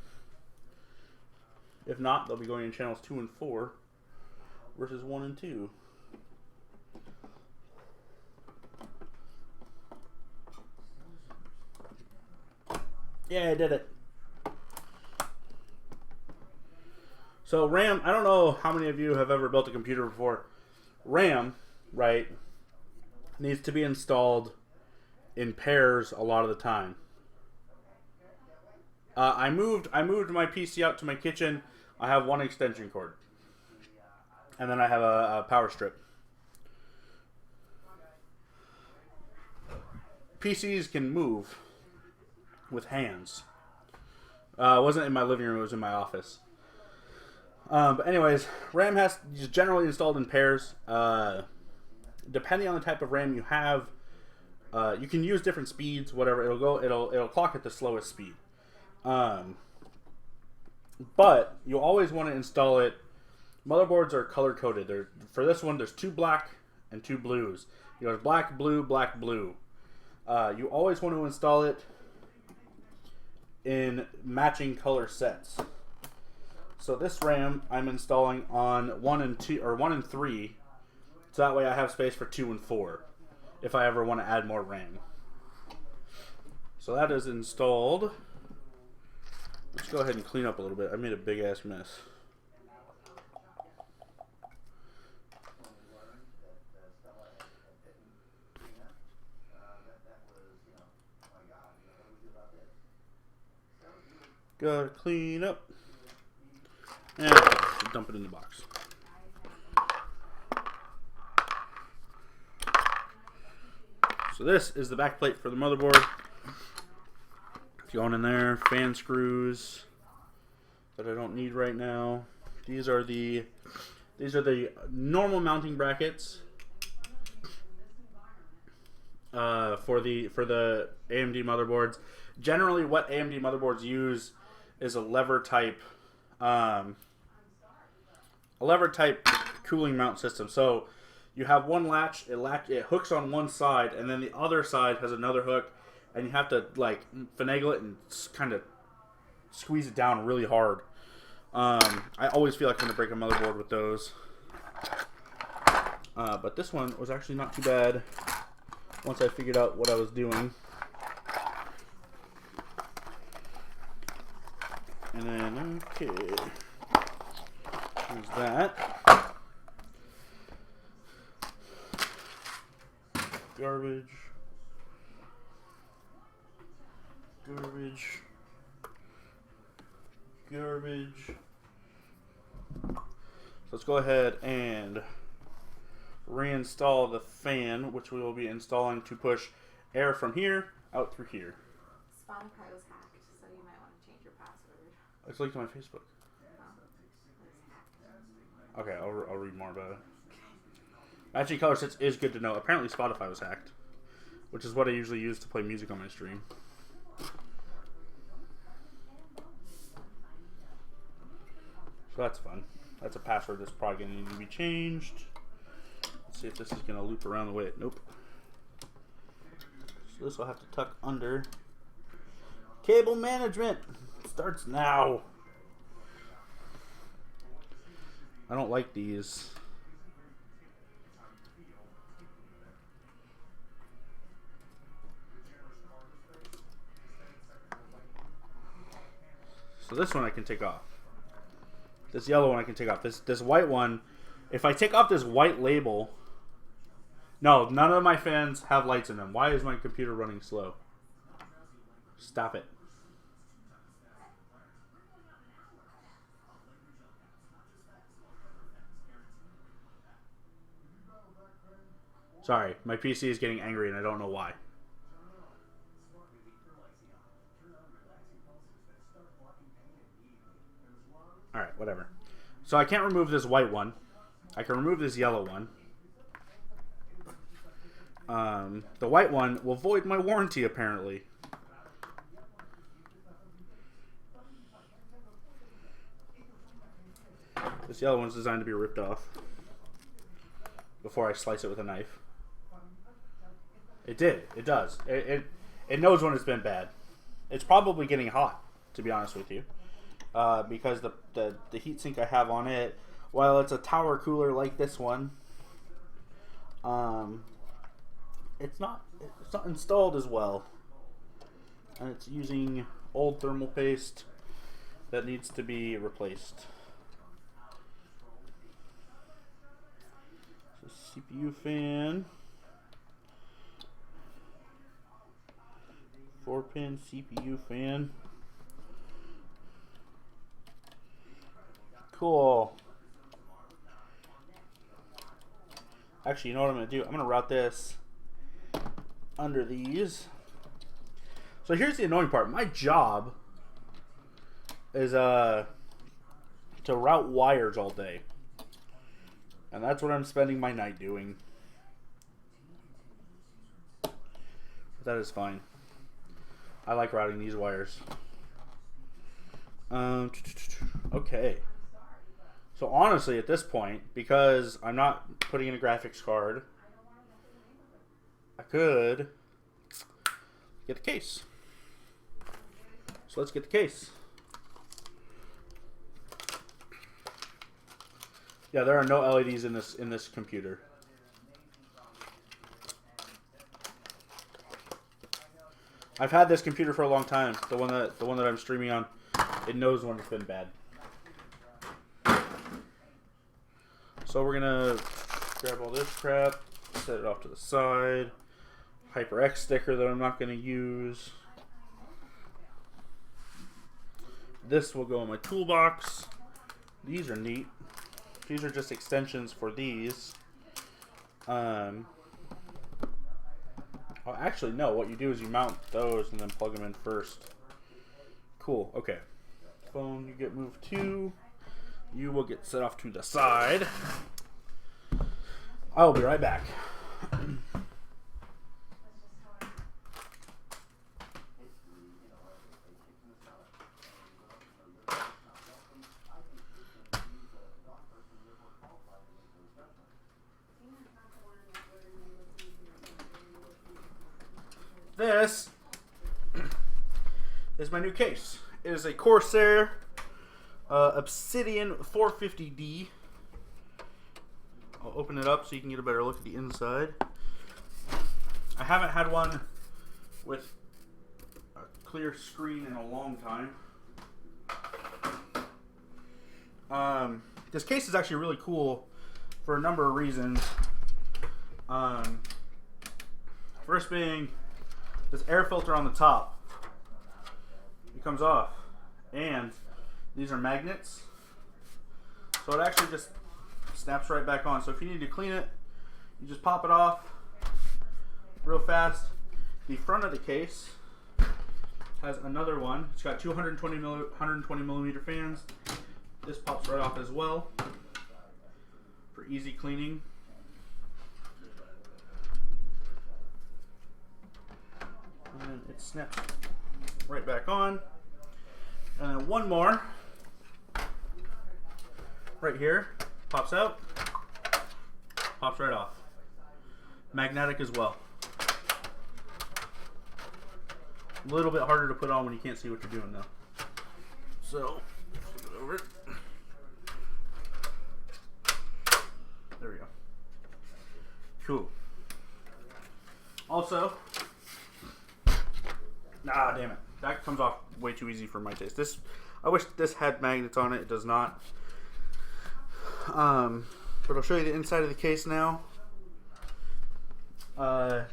If not, they'll be going in channels 2 and 4 versus 1 and 2. Yeah, I did it. So RAM, I don't know how many of you have ever built a computer before. RAM, right, needs to be installed in pairs a lot of the time. I moved my PC out to my kitchen. I have one extension cord, and then I have a power strip. PCs can move with hands. It wasn't in my living room. It was in my office. But anyways, RAM is generally installed in pairs. Depending on the type of RAM you have, you can use different speeds. Whatever it'll clock at the slowest speed. But you always want to install it. Motherboards are color coded. For this one, there's 2 black and 2 blues. It goes black, blue, black, blue. You always want to install it in matching color sets. So this RAM I'm installing on 1 and 2 or 1 and 3, so that way I have space for 2 and 4 if I ever want to add more RAM. So that is installed. Let's go ahead and clean up a little bit. I made a big ass mess. Gotta clean up. And dump it in the box. So this is the back plate for the motherboard. Going in there, fan screws that I don't need right now. These are the normal mounting brackets for the AMD motherboards. Generally, what AMD motherboards use is a lever type cooling mount system. So you have one latch, it hooks on one side, and then the other side has another hook, and you have to like finagle it and kind of squeeze it down really hard. I always feel like I'm gonna break a motherboard with those, but this one was actually not too bad once I figured out what I was doing. And then, okay, there's that. Garbage. Garbage. Garbage. So let's go ahead and reinstall the fan, which we will be installing to push air from here out through here. Spotify was hacked, so you might want to change your password. It's linked to my Facebook. Okay, I'll read more about it. Matching color sets is good to know. Apparently Spotify was hacked, which is what I usually use to play music on my stream. So that's fun. That's a password that's probably going to need to be changed. Let's see if this is going to loop around the way it... Nope. So this will have to tuck under. Cable management starts now. I don't like these. So this one I can take off. This yellow one I can take off. This white one, if I take off this white label... No, none of my fans have lights in them. Why is my computer running slow? Stop it. Sorry, my PC is getting angry and I don't know why. Alright, whatever. So I can't remove this white one. I can remove this yellow one. The white one will void my warranty, apparently. This yellow one's designed to be ripped off before I slice it with a knife. It did. It does. It knows when it's been bad. It's probably getting hot, to be honest with you. Because the heatsink I have on it, while it's a tower cooler like this one, it's not installed as well, and it's using old thermal paste that needs to be replaced. So CPU fan, 4-pin CPU fan. Cool. Actually, you know what I'm going to do? I'm going to route this under these. So here's the annoying part. My job is to route wires all day. And that's what I'm spending my night doing. But that is fine. I like routing these wires. Okay. So honestly, at this point, because I'm not putting in a graphics card, I could get the case. So let's get the case. Yeah, there are no LEDs in this computer. I've had this computer for a long time. The one that I'm streaming on, it knows when it's been bad. So we're gonna grab all this crap, set it off to the side. HYPERX sticker that I'm not gonna use. This will go in my toolbox. These are neat. These are just extensions for these. Oh, actually, no. What you do is you mount those and then plug them in first. Cool. Okay. Phone, you get moved to. You will get set off to the side. I will be right back. This is my new case. It is a Corsair Obsidian 450D. I'll open it up so you can get a better look at the inside. I haven't had one with a clear screen in a long time. This case is actually really cool for a number of reasons. First being, this air filter on the top, it comes off, and these are magnets, so it actually just snaps right back on. So if you need to clean it, you just pop it off real fast. The front of the case has another one. It's got 120 millimeter fans. This pops right off as well for easy cleaning. And it snaps right back on. And then one more right here, pops out, pops right off. Magnetic as well. A little bit harder to put on when you can't see what you're doing though. So, flip it over. There we go. Cool. Also, damn it. That comes off way too easy for my taste. I wish this had magnets on it. It does not. But I'll show you the inside of the case now. Let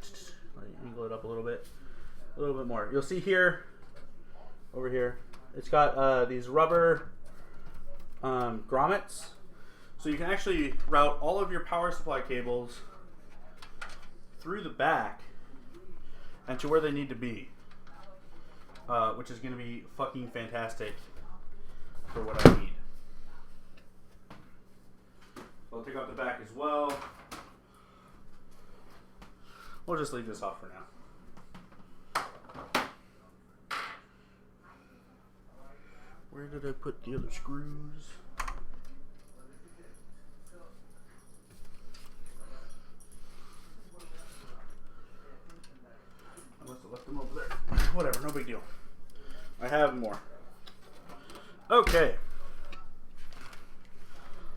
me angle it up a little bit more. You'll see here, over here, it's got these rubber grommets. So you can actually route all of your power supply cables through the back and to where they need to be. Which is going to be fucking fantastic for what I need. So I'll take out the back as well. We'll just leave this off for now. Where did I put the other screws? I must have left them over there. Whatever, no big deal. I have more. Okay.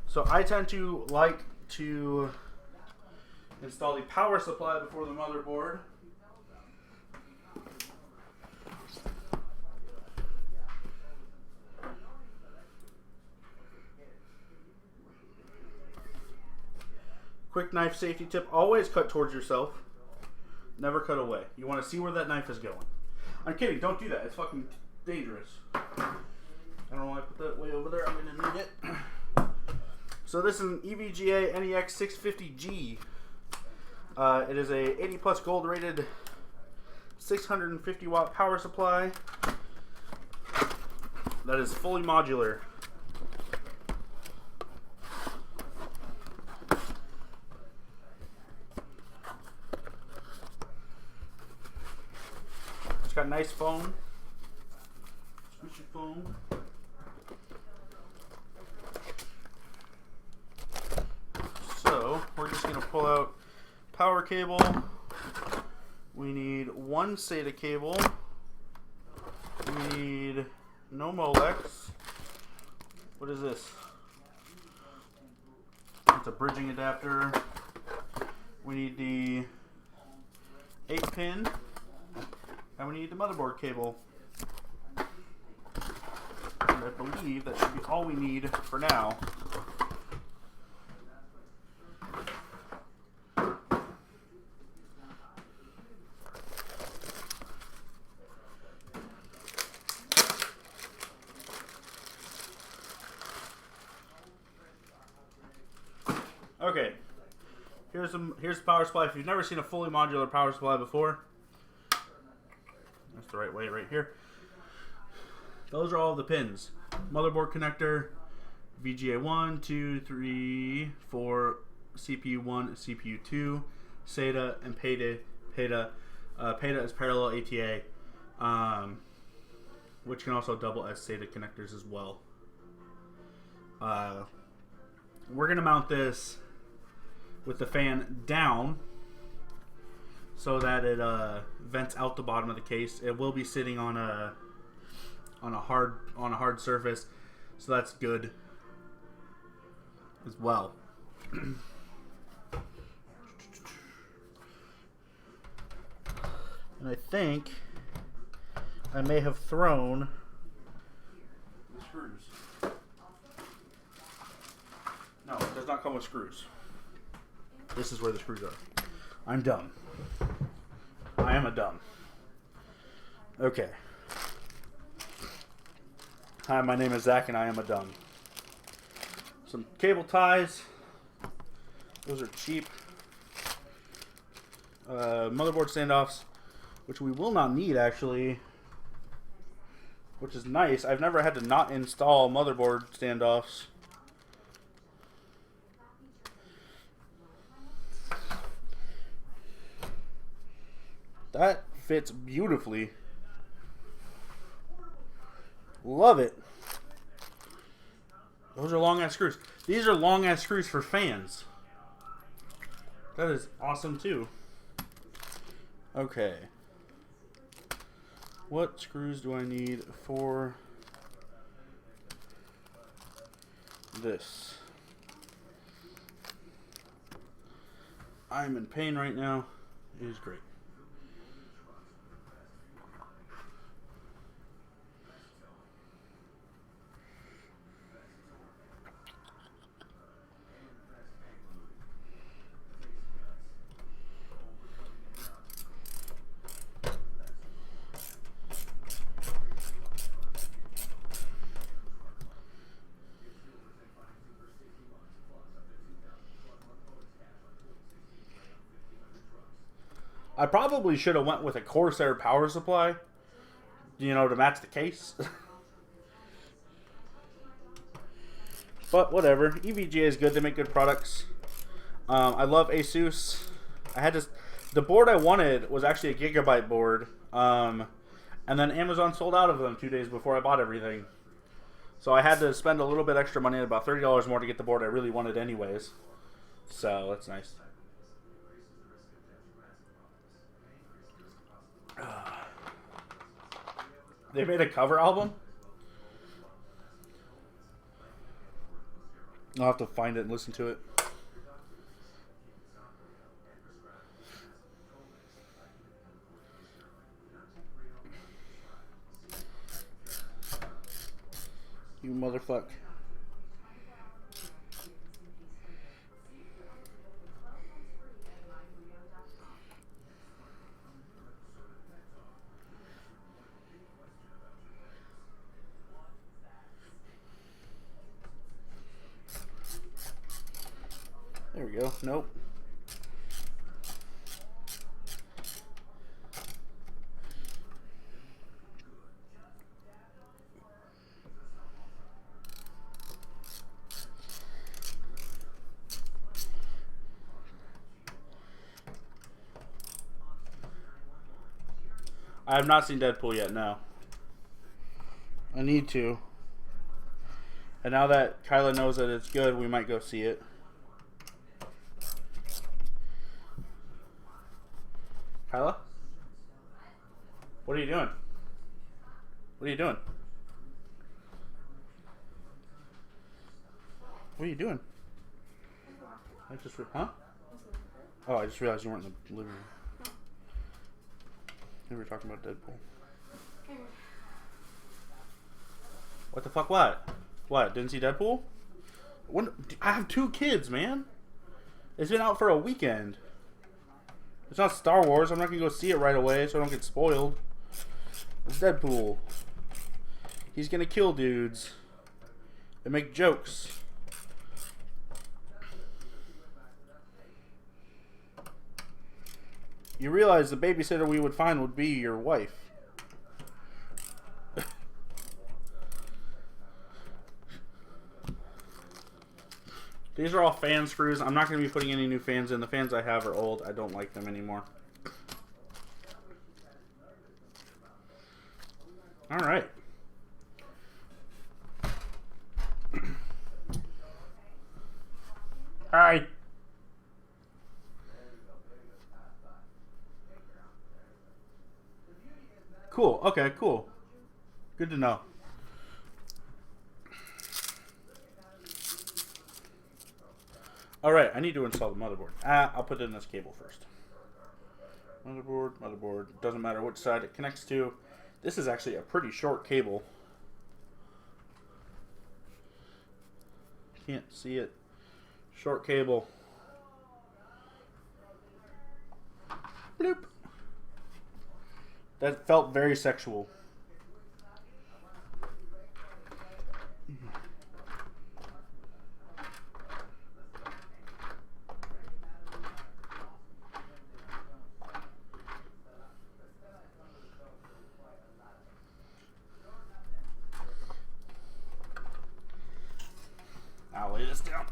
So I tend to like to install the power supply before the motherboard. Quick knife safety tip, always cut towards yourself. Never cut away. You want to see where that knife is going. I'm kidding, don't do that. It's fucking dangerous. I don't know why I put that way over there. I'm going to need it. So this is an EVGA NEX 650G. It is a 80 plus gold rated 650 watt power supply. that is fully modular. It's got nice foam. Squishy foam. So we're just gonna pull out power cable. We need one SATA cable. We need no Molex. What is this? It's a bridging adapter. We need the 8-pin. And we need the motherboard cable. And I believe that should be all we need for now. Okay, here's the power supply. If you've never seen a fully modular power supply before, that's the right way right here. Those are all the pins. Motherboard connector, VGA 1, 2, 3, 4, CPU 1, CPU 2, SATA, and PATA. PATA is parallel ATA, which can also double as SATA connectors as well. We're going to mount this with the fan down so that it vents out the bottom of the case. It will be sitting on a hard surface, so that's good as well. And I think I may have thrown the screws. No, it does not come with screws. This is where the screws are. I'm dumb. I am a dumb. Okay. Hi, my name is Zach and I am a dumb. Some cable ties. Those are cheap. Motherboard standoffs, which we will not need actually, which is nice. I've never had to not install motherboard standoffs. That fits beautifully. Love it. Those are long ass screws. These are long ass screws for fans. That is awesome too. Okay. What screws do I need for this? I'm in pain right now. It is great. I probably should have went with a Corsair power supply, you know, to match the case. But whatever. EVGA is good. They make good products. I love ASUS. The board I wanted was actually a gigabyte board. And then Amazon sold out of them 2 days before I bought everything. So I had to spend a little bit extra money, about $30 more to get the board I really wanted anyways. So that's nice. They made a cover album? I'll have to find it and listen to it. You motherfucker. There we go. Nope. I have not seen Deadpool yet, no. I need to. And now that Kyla knows that it's good, we might go see it. Kyla? What are you doing? What are you doing? What are you doing? I just huh? Oh, I just realized you weren't in the living room. We were talking about Deadpool. What the fuck? What? What? Didn't see Deadpool? When, I have 2 kids, man. It's been out for a weekend. It's not Star Wars. I'm not gonna go see it right away so I don't get spoiled. It's Deadpool. He's gonna kill dudes and make jokes. You realize the babysitter we would find would be your wife. These are all fan screws. I'm not going to be putting any new fans in. The fans I have are old. I don't like them anymore. All right. Hi. Cool. Okay, cool. Good to know. Alright, I need to install the motherboard. I'll put in this cable first. Motherboard. Doesn't matter which side it connects to. This is actually a pretty short cable. Can't see it. Short cable. Bloop. That felt very sexual. I'll lay this down.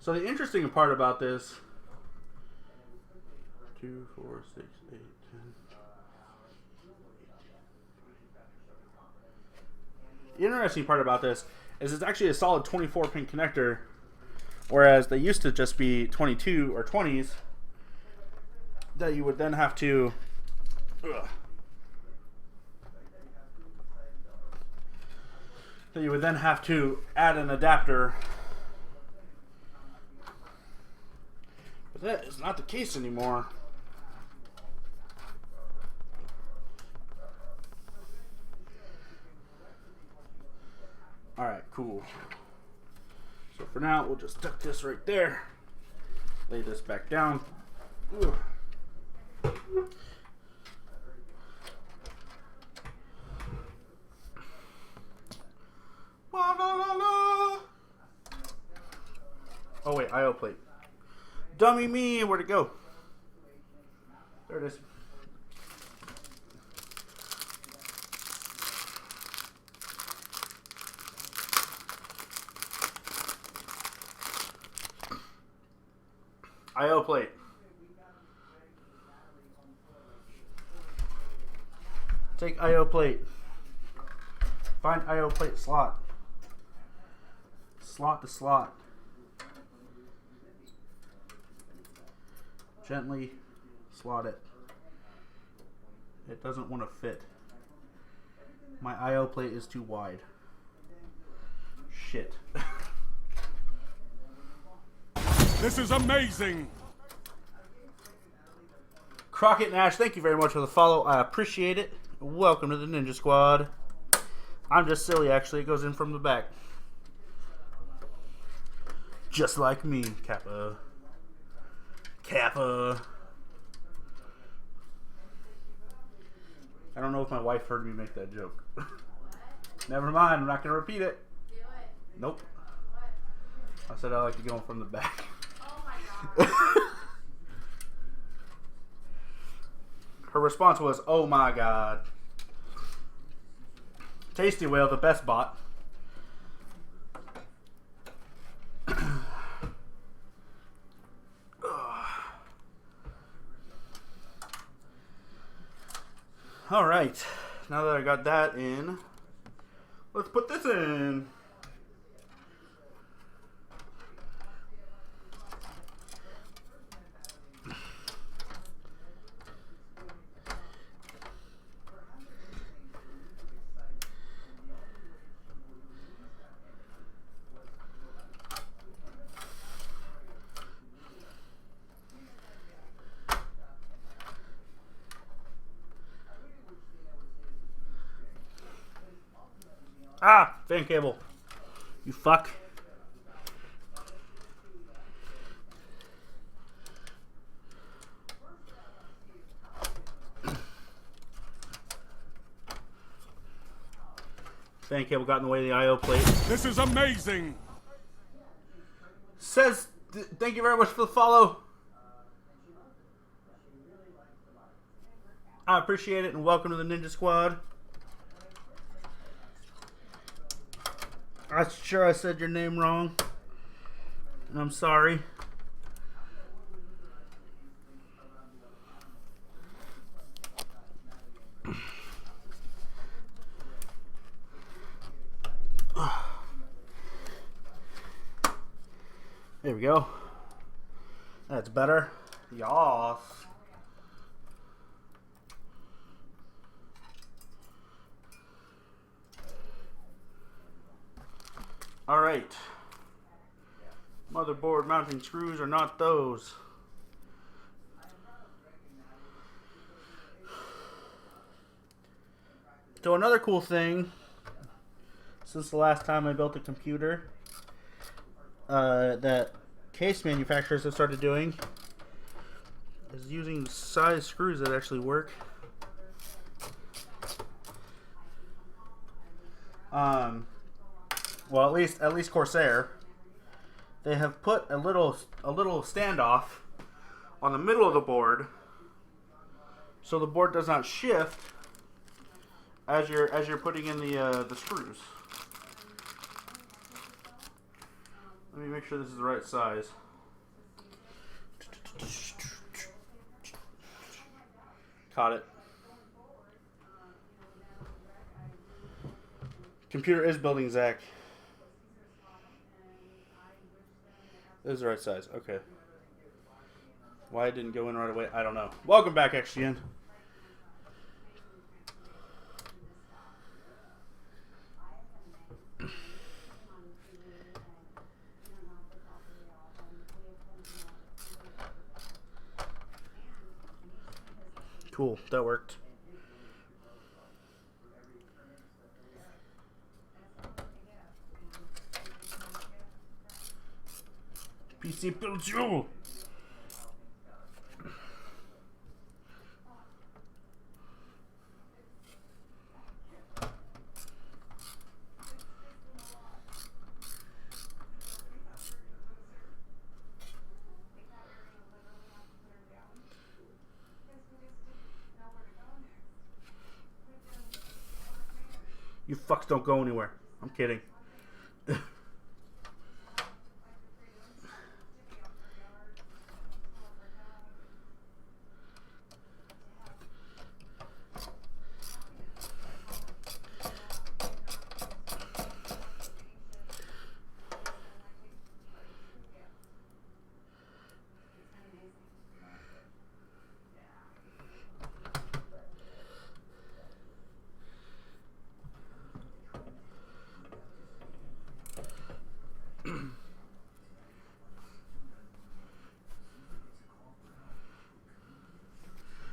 So the interesting part about this, 2, 4, 6, 8, 10. The interesting part about this is it's actually a solid 24-pin connector, whereas they used to just be 22 or 20s that you would then have to add an adapter. But that is not the case anymore. Alright, cool. So for now, we'll just tuck this right there. Lay this back down. Ooh. Oh wait, I/O plate. Dummy me, where'd it go? There it is. I/O plate. Take I/O plate. Find I/O plate slot. Slot to slot. Gently slot it. It doesn't want to fit. My I/O plate is too wide. Shit. This is amazing. Crockett Nash, thank you very much for the follow. I appreciate it. Welcome to the Ninja Squad. I'm just silly, actually. It goes in from the back. Just like me, Kappa. Kappa. I don't know if my wife heard me make that joke. Never mind, I'm not going to repeat it. Do it. Nope. What? I said I like to go in from the back. Oh my god. Her response was, oh my god. Tasty Whale, the best bot. All right, now that I got that in, let's put this in. Ah, fan cable. You fuck. Fan cable got in the way of the I/O plate. This is amazing. Says, thank you very much for the follow. I appreciate it and welcome to the Ninja Squad. I'm sure I said your name wrong. And I'm sorry. There we go. That's better. Yas. All right. Motherboard mounting screws are not those. So another cool thing, since the last time I built a computer, that case manufacturers have started doing is using size screws that actually work. Well, at least Corsair, they have put a little standoff on the middle of the board, so the board does not shift as you're putting in the screws. Let me make sure this is the right size. Caught it. Computer is building, Zach. This is the right size. Okay. Why it didn't go in right away, I don't know. Welcome back, XGN. Cool, that worked. PC builds you. You fucks don't go anywhere. I'm kidding.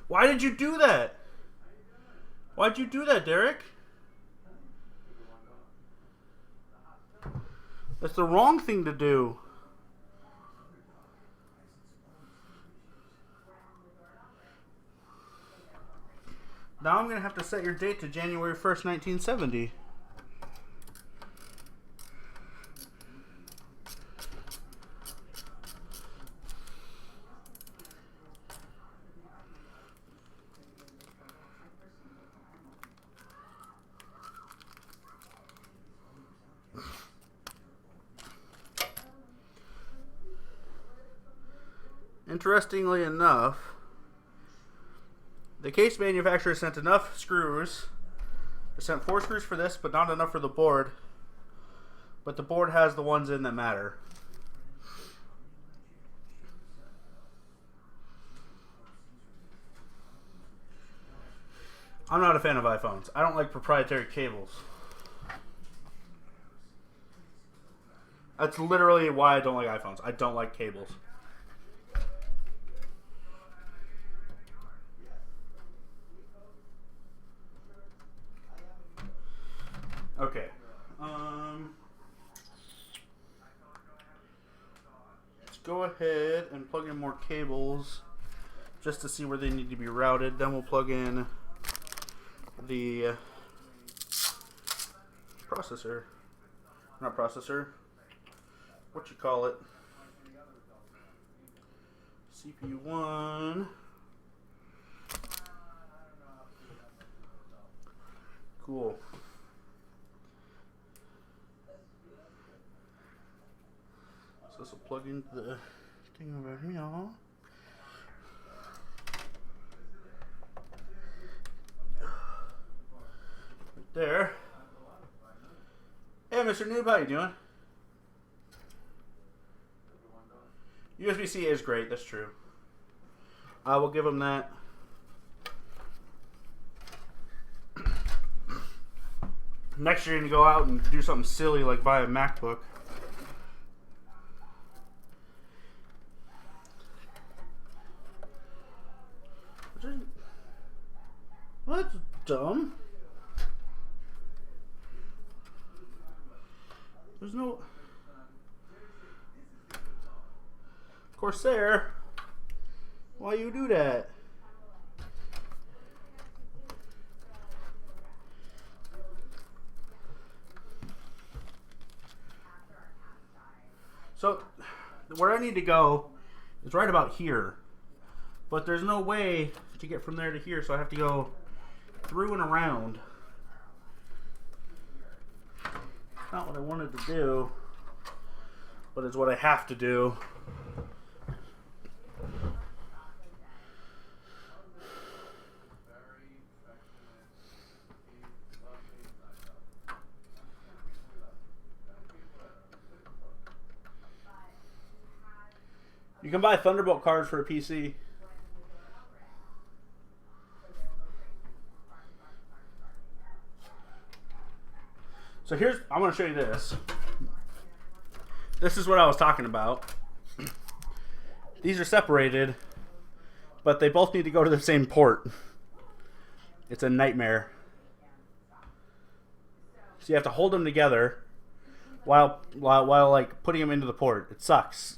Why did you do that? Why'd you do that, Derek? That's the wrong thing to do. Now I'm going to have to set your date to January 1st, 1970. interestingly enough, the case manufacturer sent enough screws. They sent 4 screws for this, but not enough for the board. But the board has the ones in that matter. I'm not a fan of iPhones. I don't like proprietary cables. That's literally why I don't like iPhones. I don't like cables. Okay. Let's go ahead and plug in more cables just to see where they need to be routed. Then we'll plug in the processor. Not processor. What you call it? CPU 1. Cool. So this will plug into the thing over here. Right there. Hey, Mr. Noob, how you doing? USB-C is great, that's true. I will give him that. Next year, you're going to go out and do something silly like buy a MacBook. Well, that's dumb. There's no... Corsair, why you do that? So, where I need to go is right about here. But there's no way to get from there to here, so I have to go through and around. Not what I wanted to do, but it's what I have to do. You can buy Thunderbolt cards for a PC. So here's, I'm going to show you this. This is what I was talking about. These are separated, but they both need to go to the same port. It's a nightmare. So you have to hold them together while like putting them into the port. It sucks.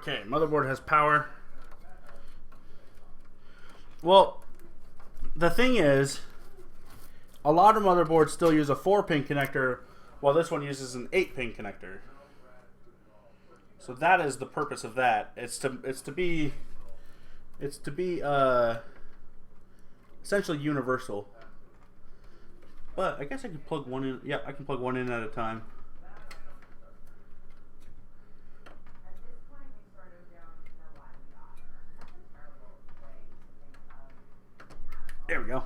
Okay, motherboard has power. Well, the thing is, a lot of motherboards still use a 4-pin connector, while this one uses an 8-pin connector. So that is the purpose of that. It's to be essentially universal. But I guess I can plug one in. Yeah, I can plug one in at a time. There we go.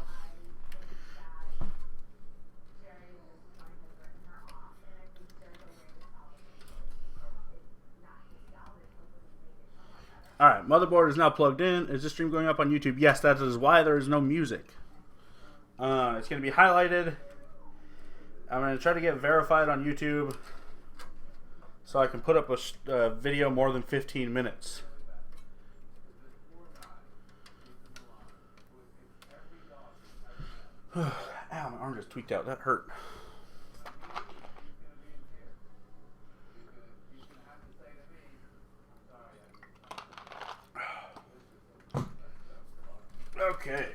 Alright, motherboard is now plugged in. Is this stream going up on YouTube? Yes, that is why there is no music. It's going to be highlighted. I'm going to try to get verified on YouTube so I can put up a video more than 15 minutes. Ow, my arm just tweaked out. That hurt. Okay.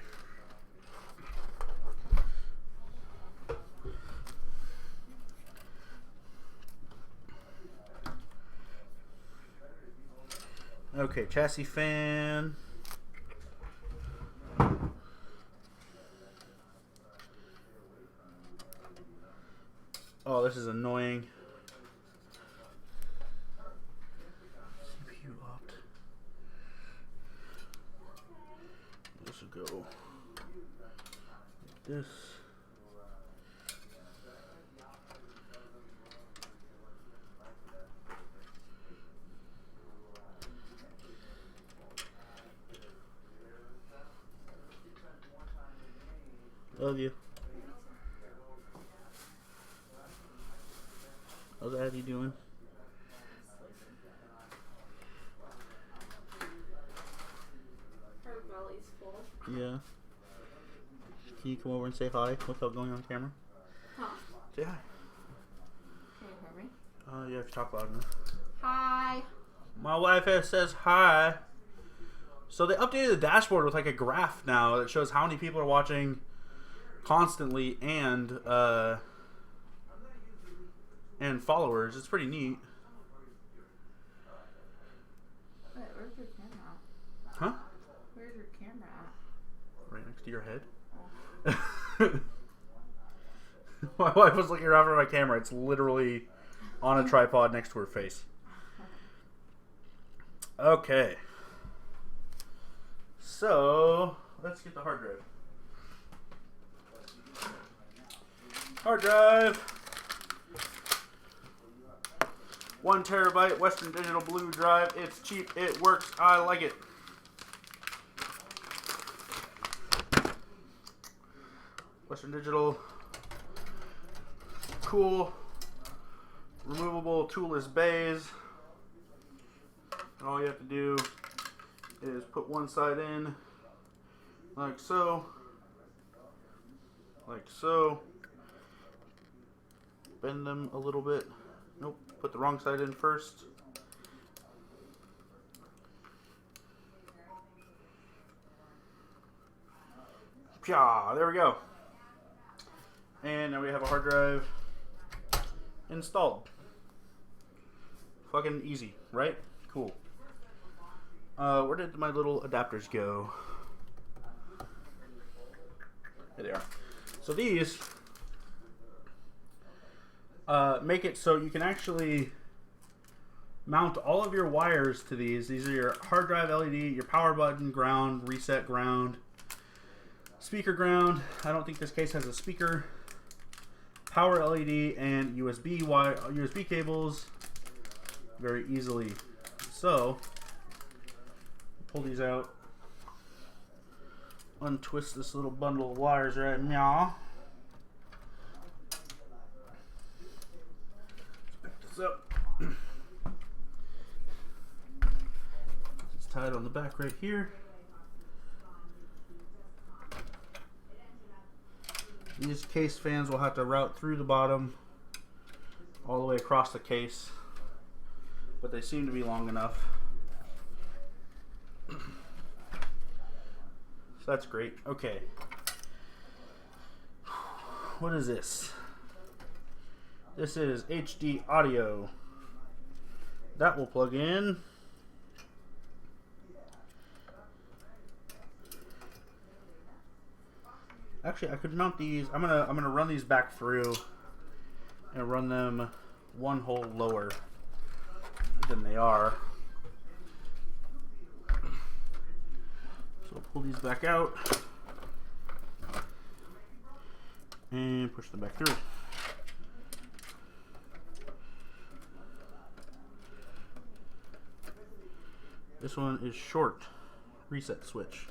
Okay, chassis fan. Oh, this is annoying. CPU opt. This will go like this. Love you. How's Addie doing? Her belly's full. Yeah. Can you come over and say hi without going on camera? Huh. Say hi. Can you hear me? Yeah, if you talk loud enough. Hi. My wife says hi. So they updated the dashboard with like a graph now that shows how many people are watching constantly and followers. It's pretty neat. Wait, where's your camera at? Huh? Where's your camera at? Right next to your head. My wife was looking around for my camera. It's literally on a tripod next to her face. Okay. So, let's get the hard drive. Hard drive. 1 terabyte Western Digital Blue drive. It's cheap. It works. I like it. Western Digital. Cool. Removable toolless bays. All you have to do is put one side in like so. Like so. Bend them a little bit. Nope, put the wrong side in first. Pya, there we go. And now we have a hard drive installed. Fucking easy, right? Cool. Where did my little adapters go? There they are. So these make it so you can actually mount all of your wires to these. These are your hard drive LED, your power button, ground, reset ground, speaker ground. I don't think this case has a speaker. Power LED and USB wire, USB cables very easily. So pull these out, untwist this little bundle of wires right now. Let's pick this up. It's tied on the back right here. These case fans will have to route through the bottom all the way across the case, but they seem to be long enough. So that's great. Okay. What is this? This is HD audio. That will plug in. Actually, I could mount these. I'm gonna run these back through and run them one hole lower than they are. So pull these back out and push them back through. This one is short. Reset switch.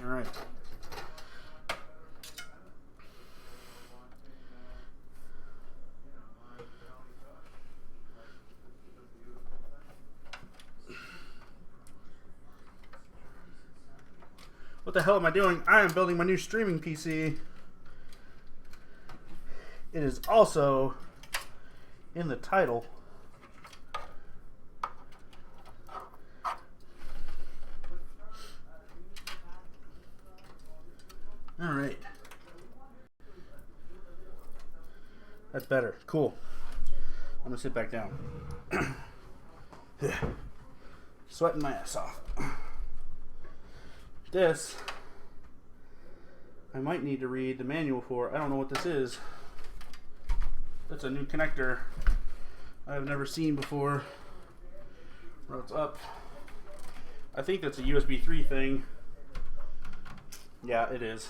All right. What the hell am I doing? I am building my new streaming PC. It is also in the title. All right. That's better. Cool. I'm gonna sit back down. Sweating my ass off. This, I might need to read the manual for. I don't know what this is. That's a new connector I've never seen before. Where it's up. I think that's a USB 3 thing. Yeah, it is.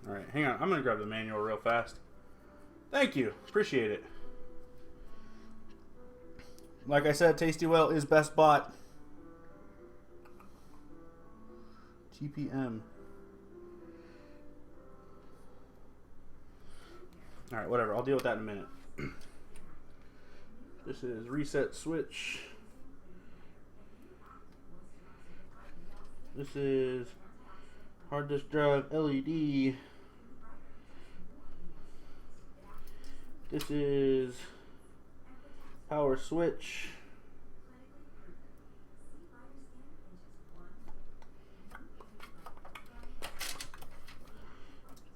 Alright, hang on. I'm going to grab the manual real fast. Thank you. Appreciate it. Like I said, Tasty Well is best bought. TPM. Alright, whatever. I'll deal with that in a minute. This is reset switch. This is hard disk drive LED. This is power switch.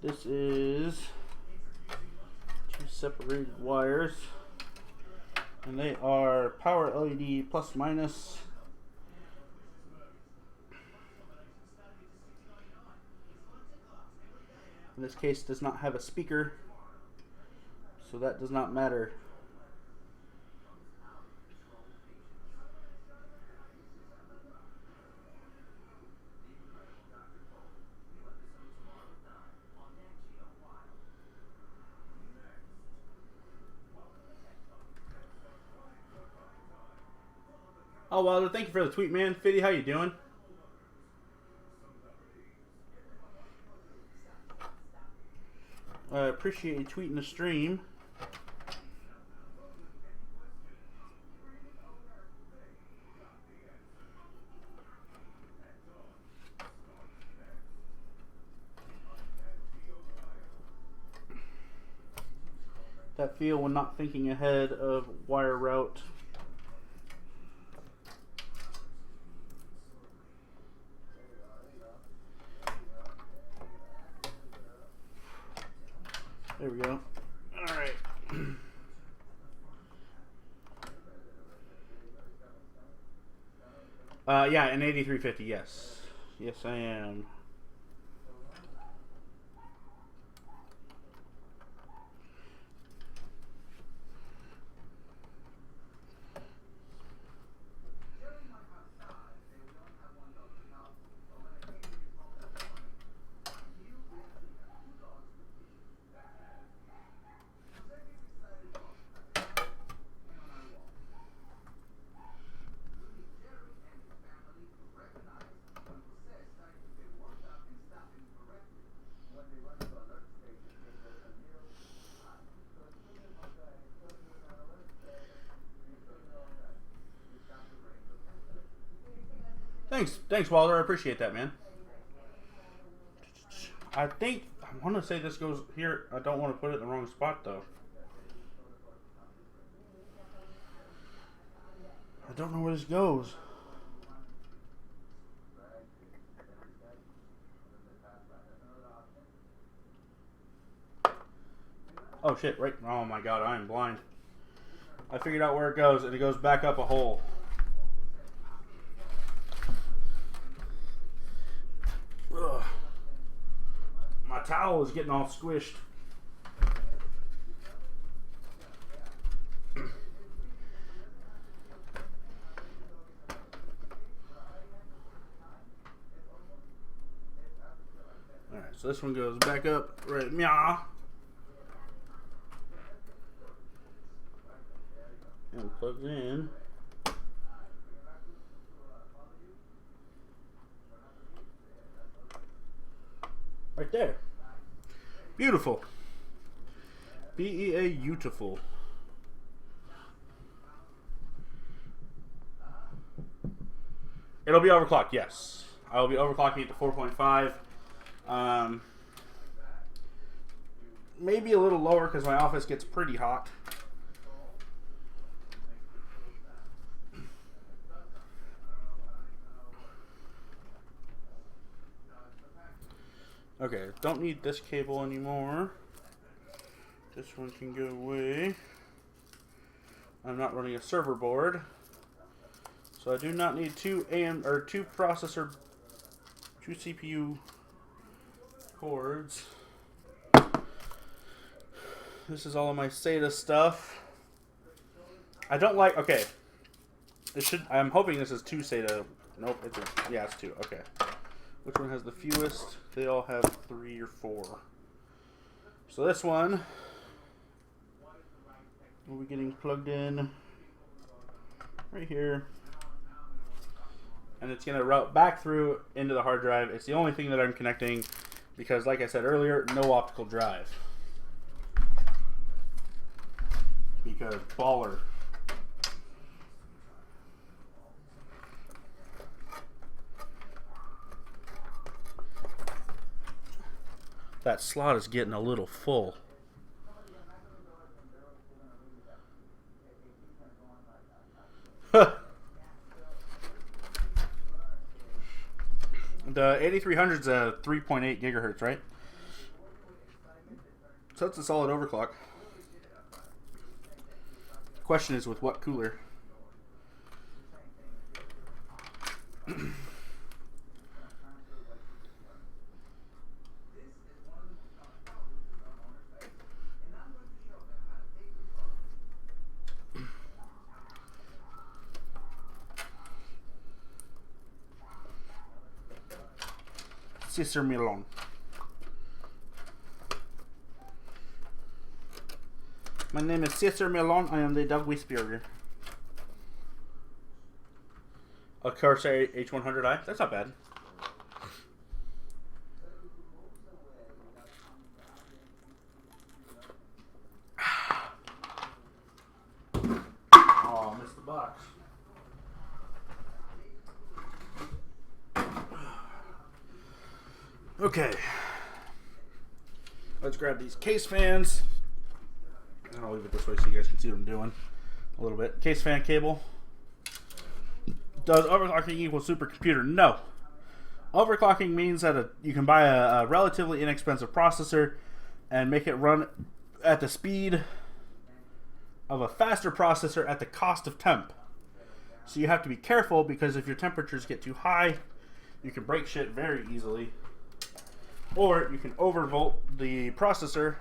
This is two separated wires, and they are power LED plus minus. In this case, does not have a speaker, so that does not matter. Oh, Wilder, thank you for the tweet, man. Fiddy, how you doing? I appreciate you tweeting the stream. That feel when not thinking ahead of wire route. There we go. All right. Yeah, an 8350. Yes, yes, I am. Thanks, Walter. I appreciate that, man. I want to say this goes here. I don't want to put it in the wrong spot, though. I don't know where this goes. Oh, shit. Right. Oh, my God. I am blind. I figured out where it goes, and it goes back up a hole. Ugh. My towel is getting all squished. So this one goes back up right meow. And plugs in. Right there. Beautiful. BEA beautiful. It'll be overclocked, yes. I will be overclocking it to 4.5. Maybe a little lower because my office gets pretty hot. Okay, don't need this cable anymore. This one can go away. I'm not running a server board, so I do not need two processor, two CPU cords. This is all of my SATA stuff. I don't like. Okay, it should. I'm hoping this is two SATA. Nope, yeah, it's two. Okay. Which one has the fewest? They all have 3 or 4. So this one will be getting plugged in right here. And it's going to route back through into the hard drive. It's the only thing that I'm connecting because, like I said earlier, no optical drive. Because baller. That slot is getting a little full. The 8300 is a 3.8 gigahertz, right? So that's a solid overclock. The question is with what cooler? Cesar Milon. My name is Cesar Milon. I am the dog whisperer. A Corsair H100i. That's not bad. Oh, I missed the box. Okay, let's grab these case fans. And I'll leave it this way so you guys can see what I'm doing a little bit. Case fan cable. Does overclocking equal supercomputer? No. Overclocking means that you can buy a relatively inexpensive processor and make it run at the speed of a faster processor at the cost of temp. So you have to be careful because if your temperatures get too high, you can break shit very easily. Or you can overvolt the processor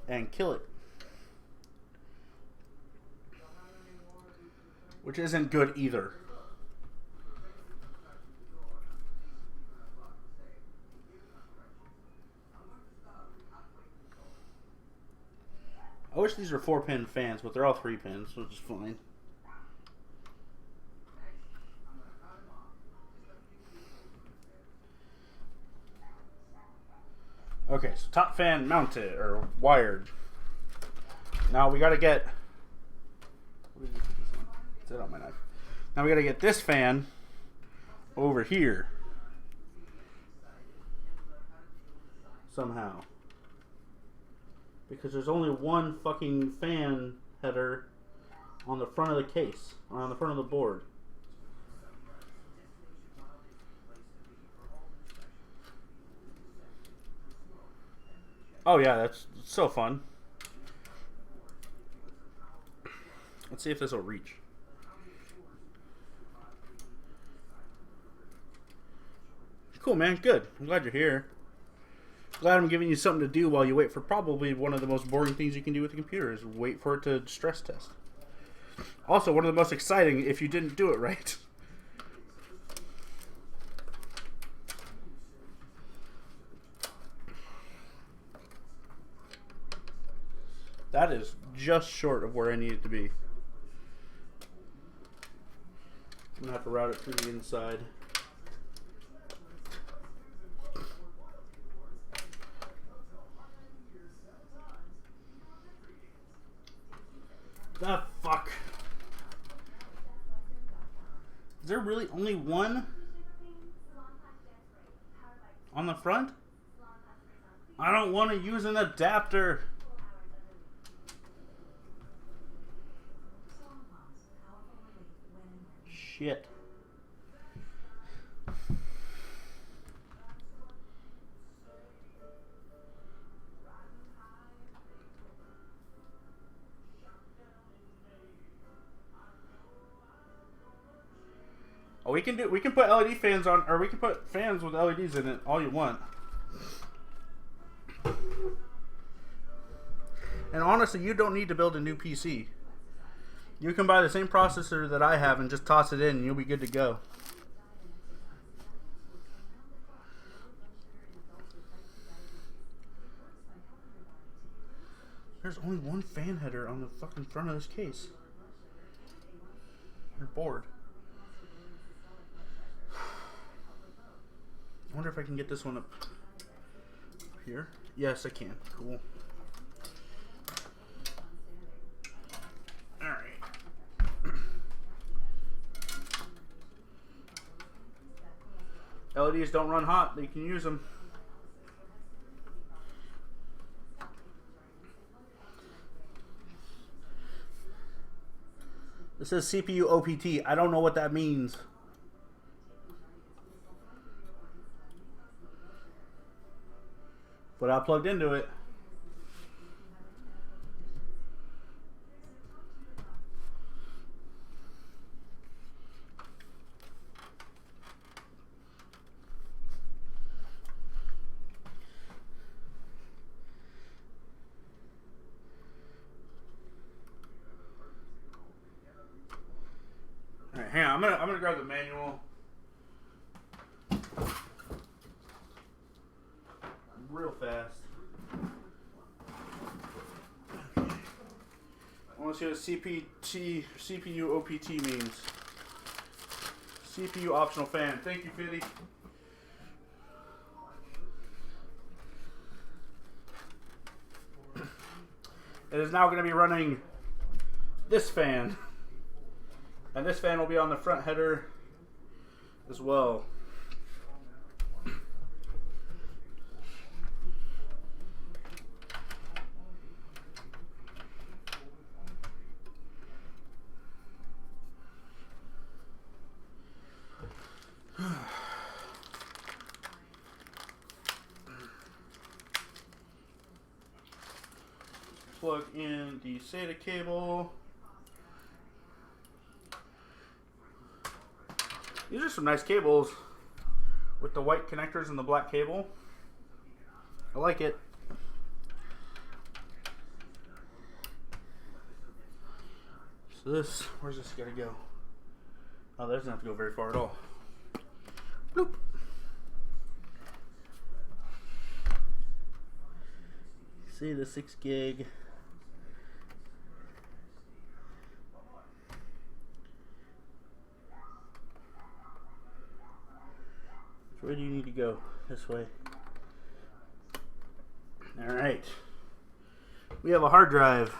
and kill it. Which isn't good either. I wish these were 4-pin fans, but they're all 3 pins, which is fine. Okay, so top fan mounted or wired. Now we gotta get. Set on my knife. Now we gotta get this fan over here somehow, because there's only one fucking fan header on the front of the case, or on the front of the board. Oh yeah, that's so fun. Let's see if this will reach. Cool, man. Good. I'm glad you're here. Glad I'm giving you something to do while you wait for probably one of the most boring things you can do with a computer is wait for it to stress test. Also, one of the most exciting if you didn't do it right. That is just short of where I need it to be. I'm gonna have to route it through the inside. Ah, fuck. Is there really only one on the front? I don't want to use an adapter. Shit. Oh, we can put LED fans on, or we can put fans with LEDs in it all you want. And honestly, you don't need to build a new PC. You can buy the same processor that I have and just toss it in and you'll be good to go. There's only one fan header on the fucking front of this case. You're bored. I wonder if I can get this one up here. Yes, I can. Cool. LEDs don't run hot, they can use them. This says CPU OPT. I don't know what that means. But I plugged into it. Alright, hang on. I'm gonna grab the manual. Real fast. Okay. I want to see what CPU OPT means. CPU optional fan. Thank you, Fiddy. It is now going to be running this fan. And this fan will be on the front header as well. Plug in the SATA cable. These are some nice cables with the white connectors and the black cable. I like it. So this, where's this gotta go? Oh, that doesn't have to go very far at all. Bloop. See the 6 gig. Where do you need to go? This way. Alright. We have a hard drive.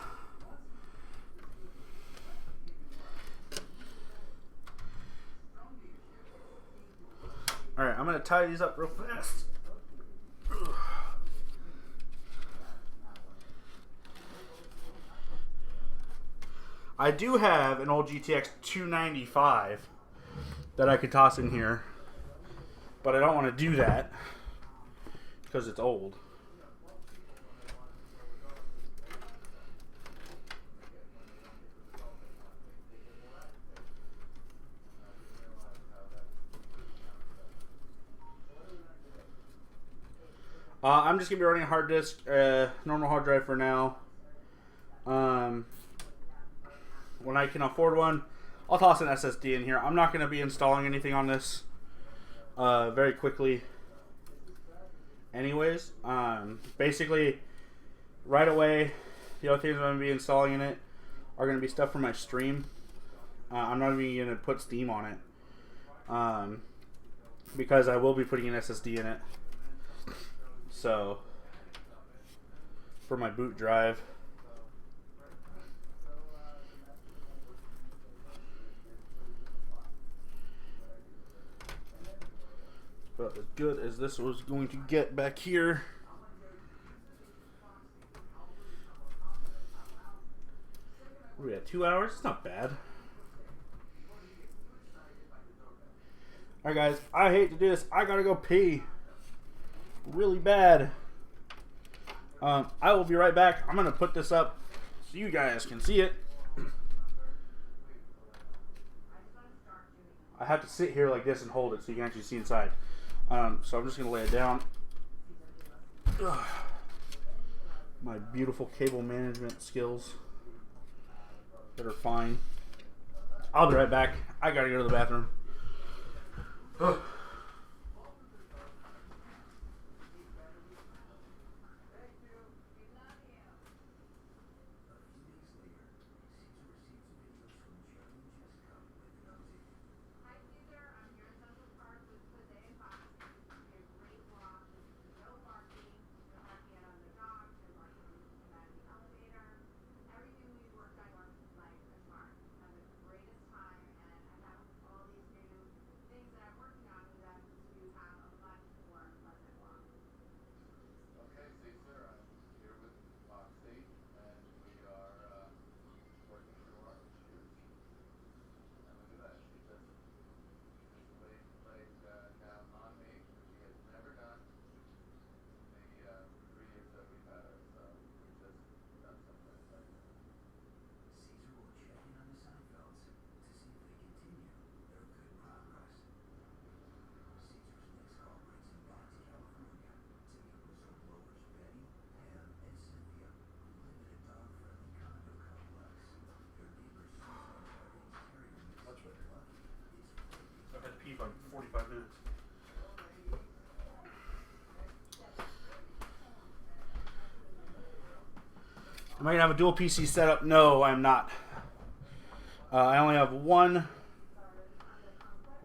Alright, I'm going to tie these up real fast. I do have an old GTX 295 that I could toss in here. But I don't want to do that because it's old. I'm just going to be running a hard disk, normal hard drive for now. When I can afford one, I'll toss an SSD in here. I'm not going to be installing anything on this very quickly anyways. Basically, right away, The other things I'm going to be installing in it are going to be stuff for my stream. I'm not even going to put Steam on it. Because I will be putting an SSD in it. So, for my boot drive. But as good as this was going to get back here. What are we at, 2 hours? It's not bad. Alright guys, I hate to do this. I gotta go pee. Really bad. I will be right back. I'm gonna put this up so you guys can see it. I have to sit here like this and hold it so you can actually see inside. So I'm just gonna lay it down. Ugh. My beautiful cable management skills that are fine. I'll be right back. I gotta go to the bathroom. Ugh. For 45 minutes. Am I gonna have a dual PC setup? No, I'm not. I only have one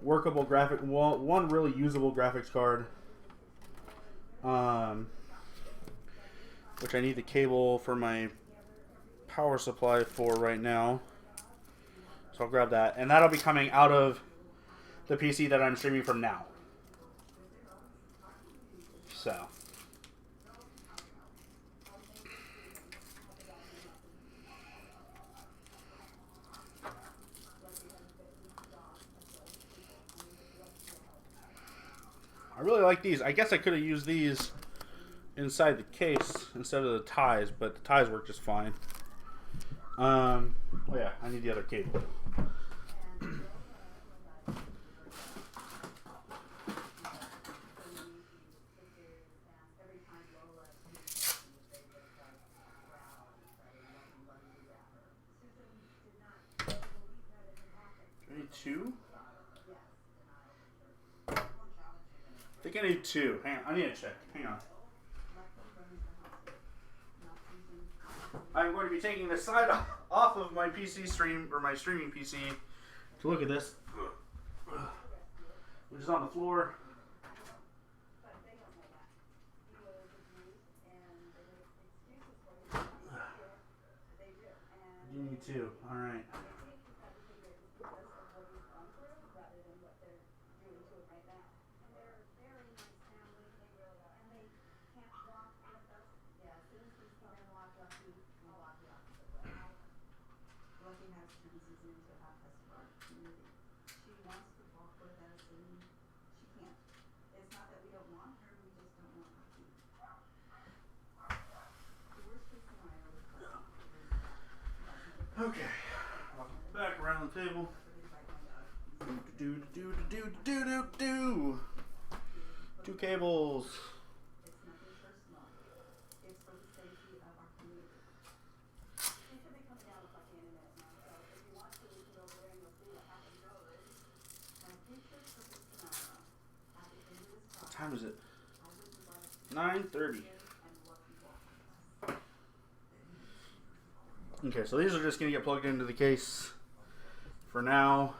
workable one really usable graphics card, which I need the cable for my power supply for right now. So I'll grab that, and that'll be coming out of the PC that I'm streaming from now. So. I really like these. I guess I could have used these inside the case instead of the ties, but the ties work just fine. Oh yeah, I need the other cable. Two? I think I need two. Hang on, I need to check. Hang on. I'm going to be taking the side off of my PC stream, or my streaming PC, to look at this, which is on the floor. You need two. All right. Okay, back around the table. Two cables. What time is it? 9:30. Okay, so these are just going to get plugged into the case for now.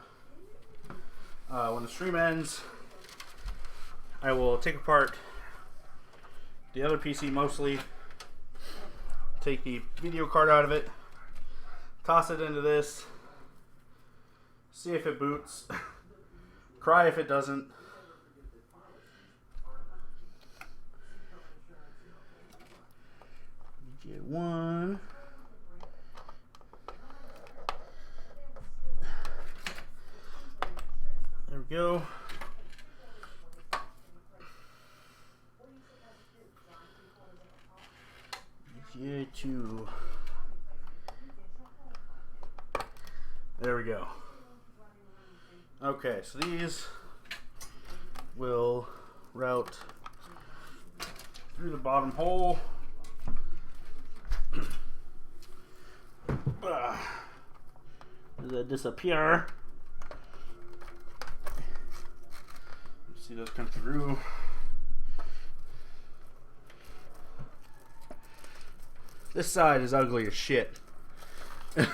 When the stream ends, I will take apart the other PC mostly, take the video card out of it, toss it into this, see if it boots, cry if it doesn't. Get one. There we go. EVGA 2. There we go. Okay, so these will route through the bottom hole. Does that disappear? See those come through. This side is ugly as shit. And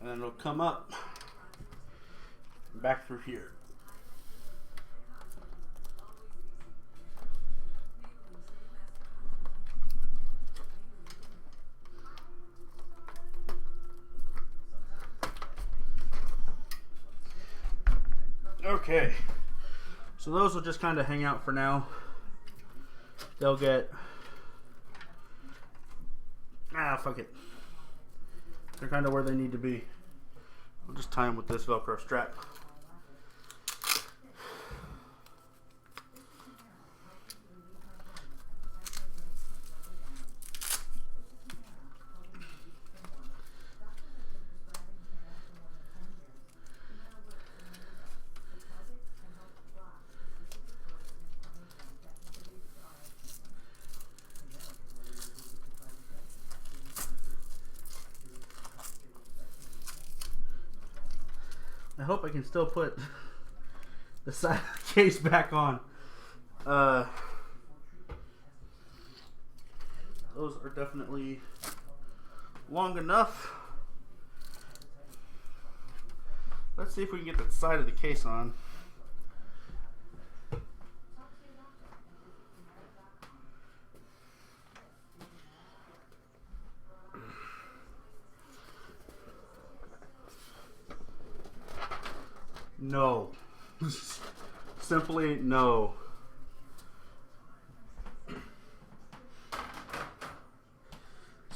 then it'll come up back through here. Okay, so those will just kind of hang out for now. They'll get, fuck it. They're kind of where they need to be. I'll just tie them with this Velcro strap. I hope I can still put the side of the case back on. Those are definitely long enough. Let's see if we can get the side of the case on. No. Simply no.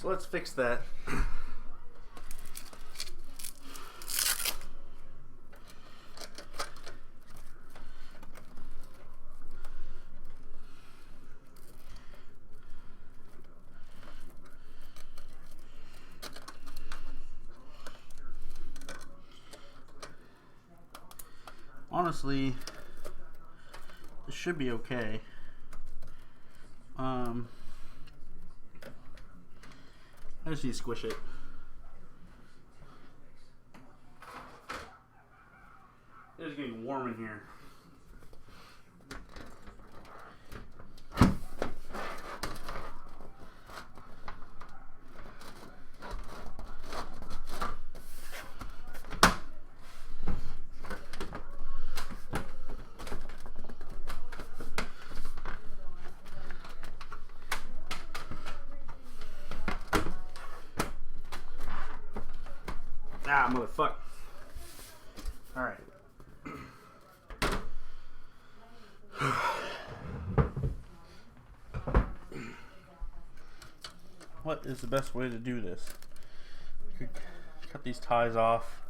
So let's fix that. Honestly, this should be okay. I just need to squish it. It's getting warm in here. Ah, motherfucker. Alright. What is the best way to do this? Cut these ties off.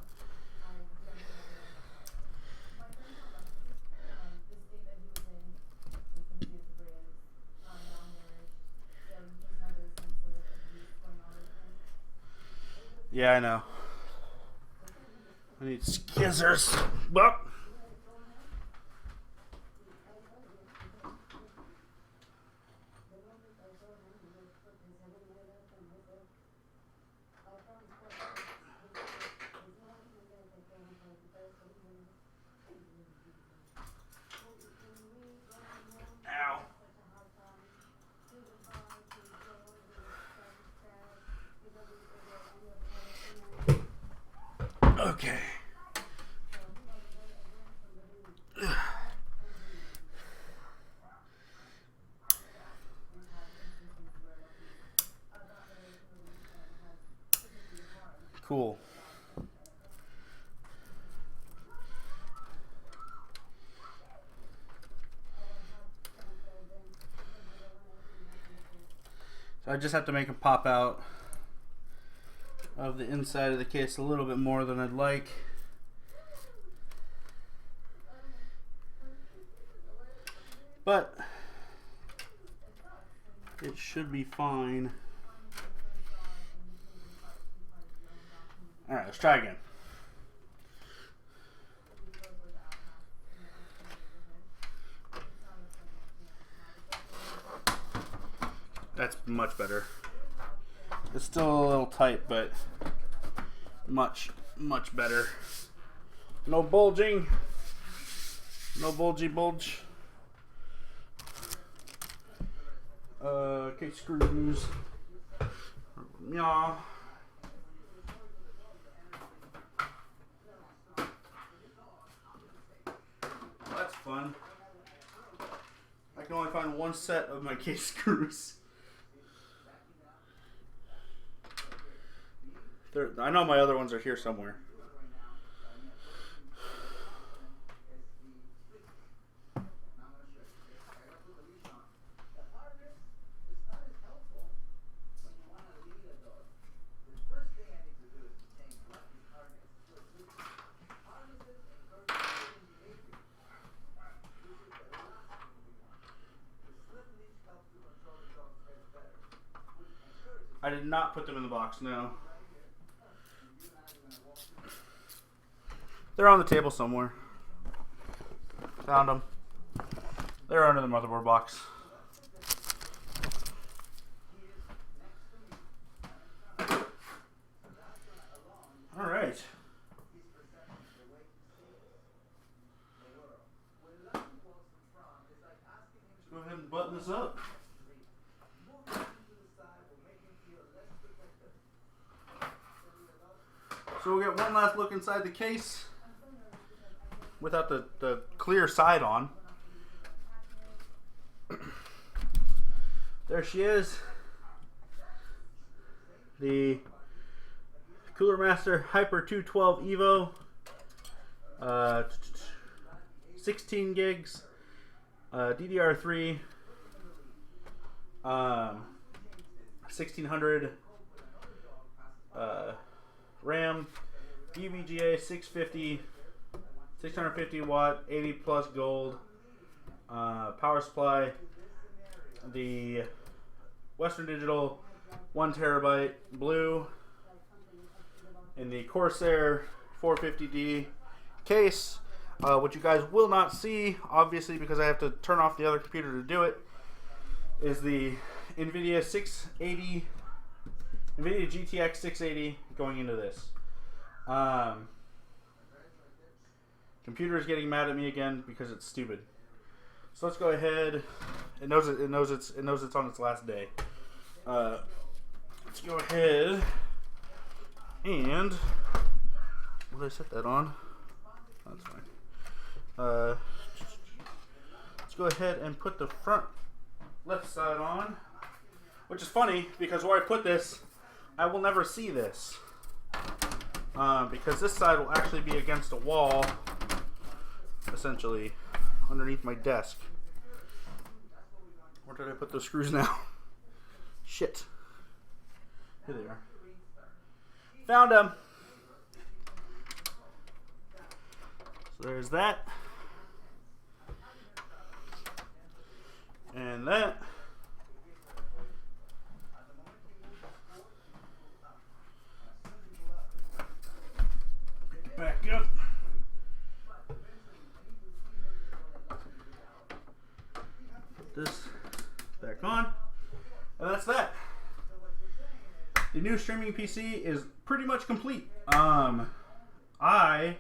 Yeah, I know. I need skizzers. Well. Okay. Cool. So I just have to make them pop out of the inside of the case a little bit more than I'd like. But it should be fine. Alright, let's try again. That's much better. It's still a little tight, but much better. No bulging. No bulgy bulge. Case screws. Yeah. Well, that's fun. I can only find one set of my case screws. I know my other ones are here somewhere. I did not put them in the box, no. They're on the table somewhere. Found them. They're under the motherboard box. All right. Let's go ahead and button this up. So we'll get one last look inside the case without the clear side on. There she is. The Cooler Master Hyper 212 Evo. 16 gigs. DDR3. 1600 RAM. EVGA 650 watt, 80 plus gold. Power supply. The Western Digital 1 terabyte blue. In the Corsair 450D case. What you guys will not see, obviously because I have to turn off the other computer to do it, is the NVIDIA GTX 680 going into this. Computer is getting mad at me again because it's stupid. So let's go ahead. It knows it's on its last day. Let's go ahead and what did I set that on? That's fine. Let's go ahead and put the front left side on, which is funny because where I put this, I will never see this because this side will actually be against a wall, essentially underneath my desk. Where did I put those screws now? Shit. Here they are. Found them. So there's that. And that. Back up. Put this back on. And that's that. The new streaming PC is pretty much complete. I am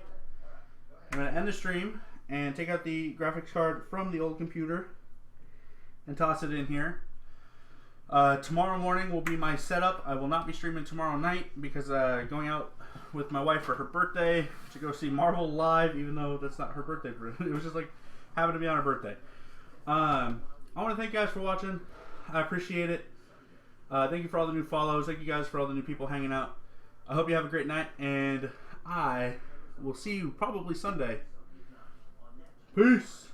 going to end the stream and take out the graphics card from the old computer and toss it in here. Tomorrow morning will be my setup. I will not be streaming tomorrow night because going out with my wife for her birthday to go see Marvel live, even though that's not her birthday. It was just like having to be on her birthday. I want to thank you guys for watching. I appreciate it. Thank you for all the new follows. Thank you guys for all the new people hanging out. I hope you have a great night, and I will see you probably Sunday. Peace.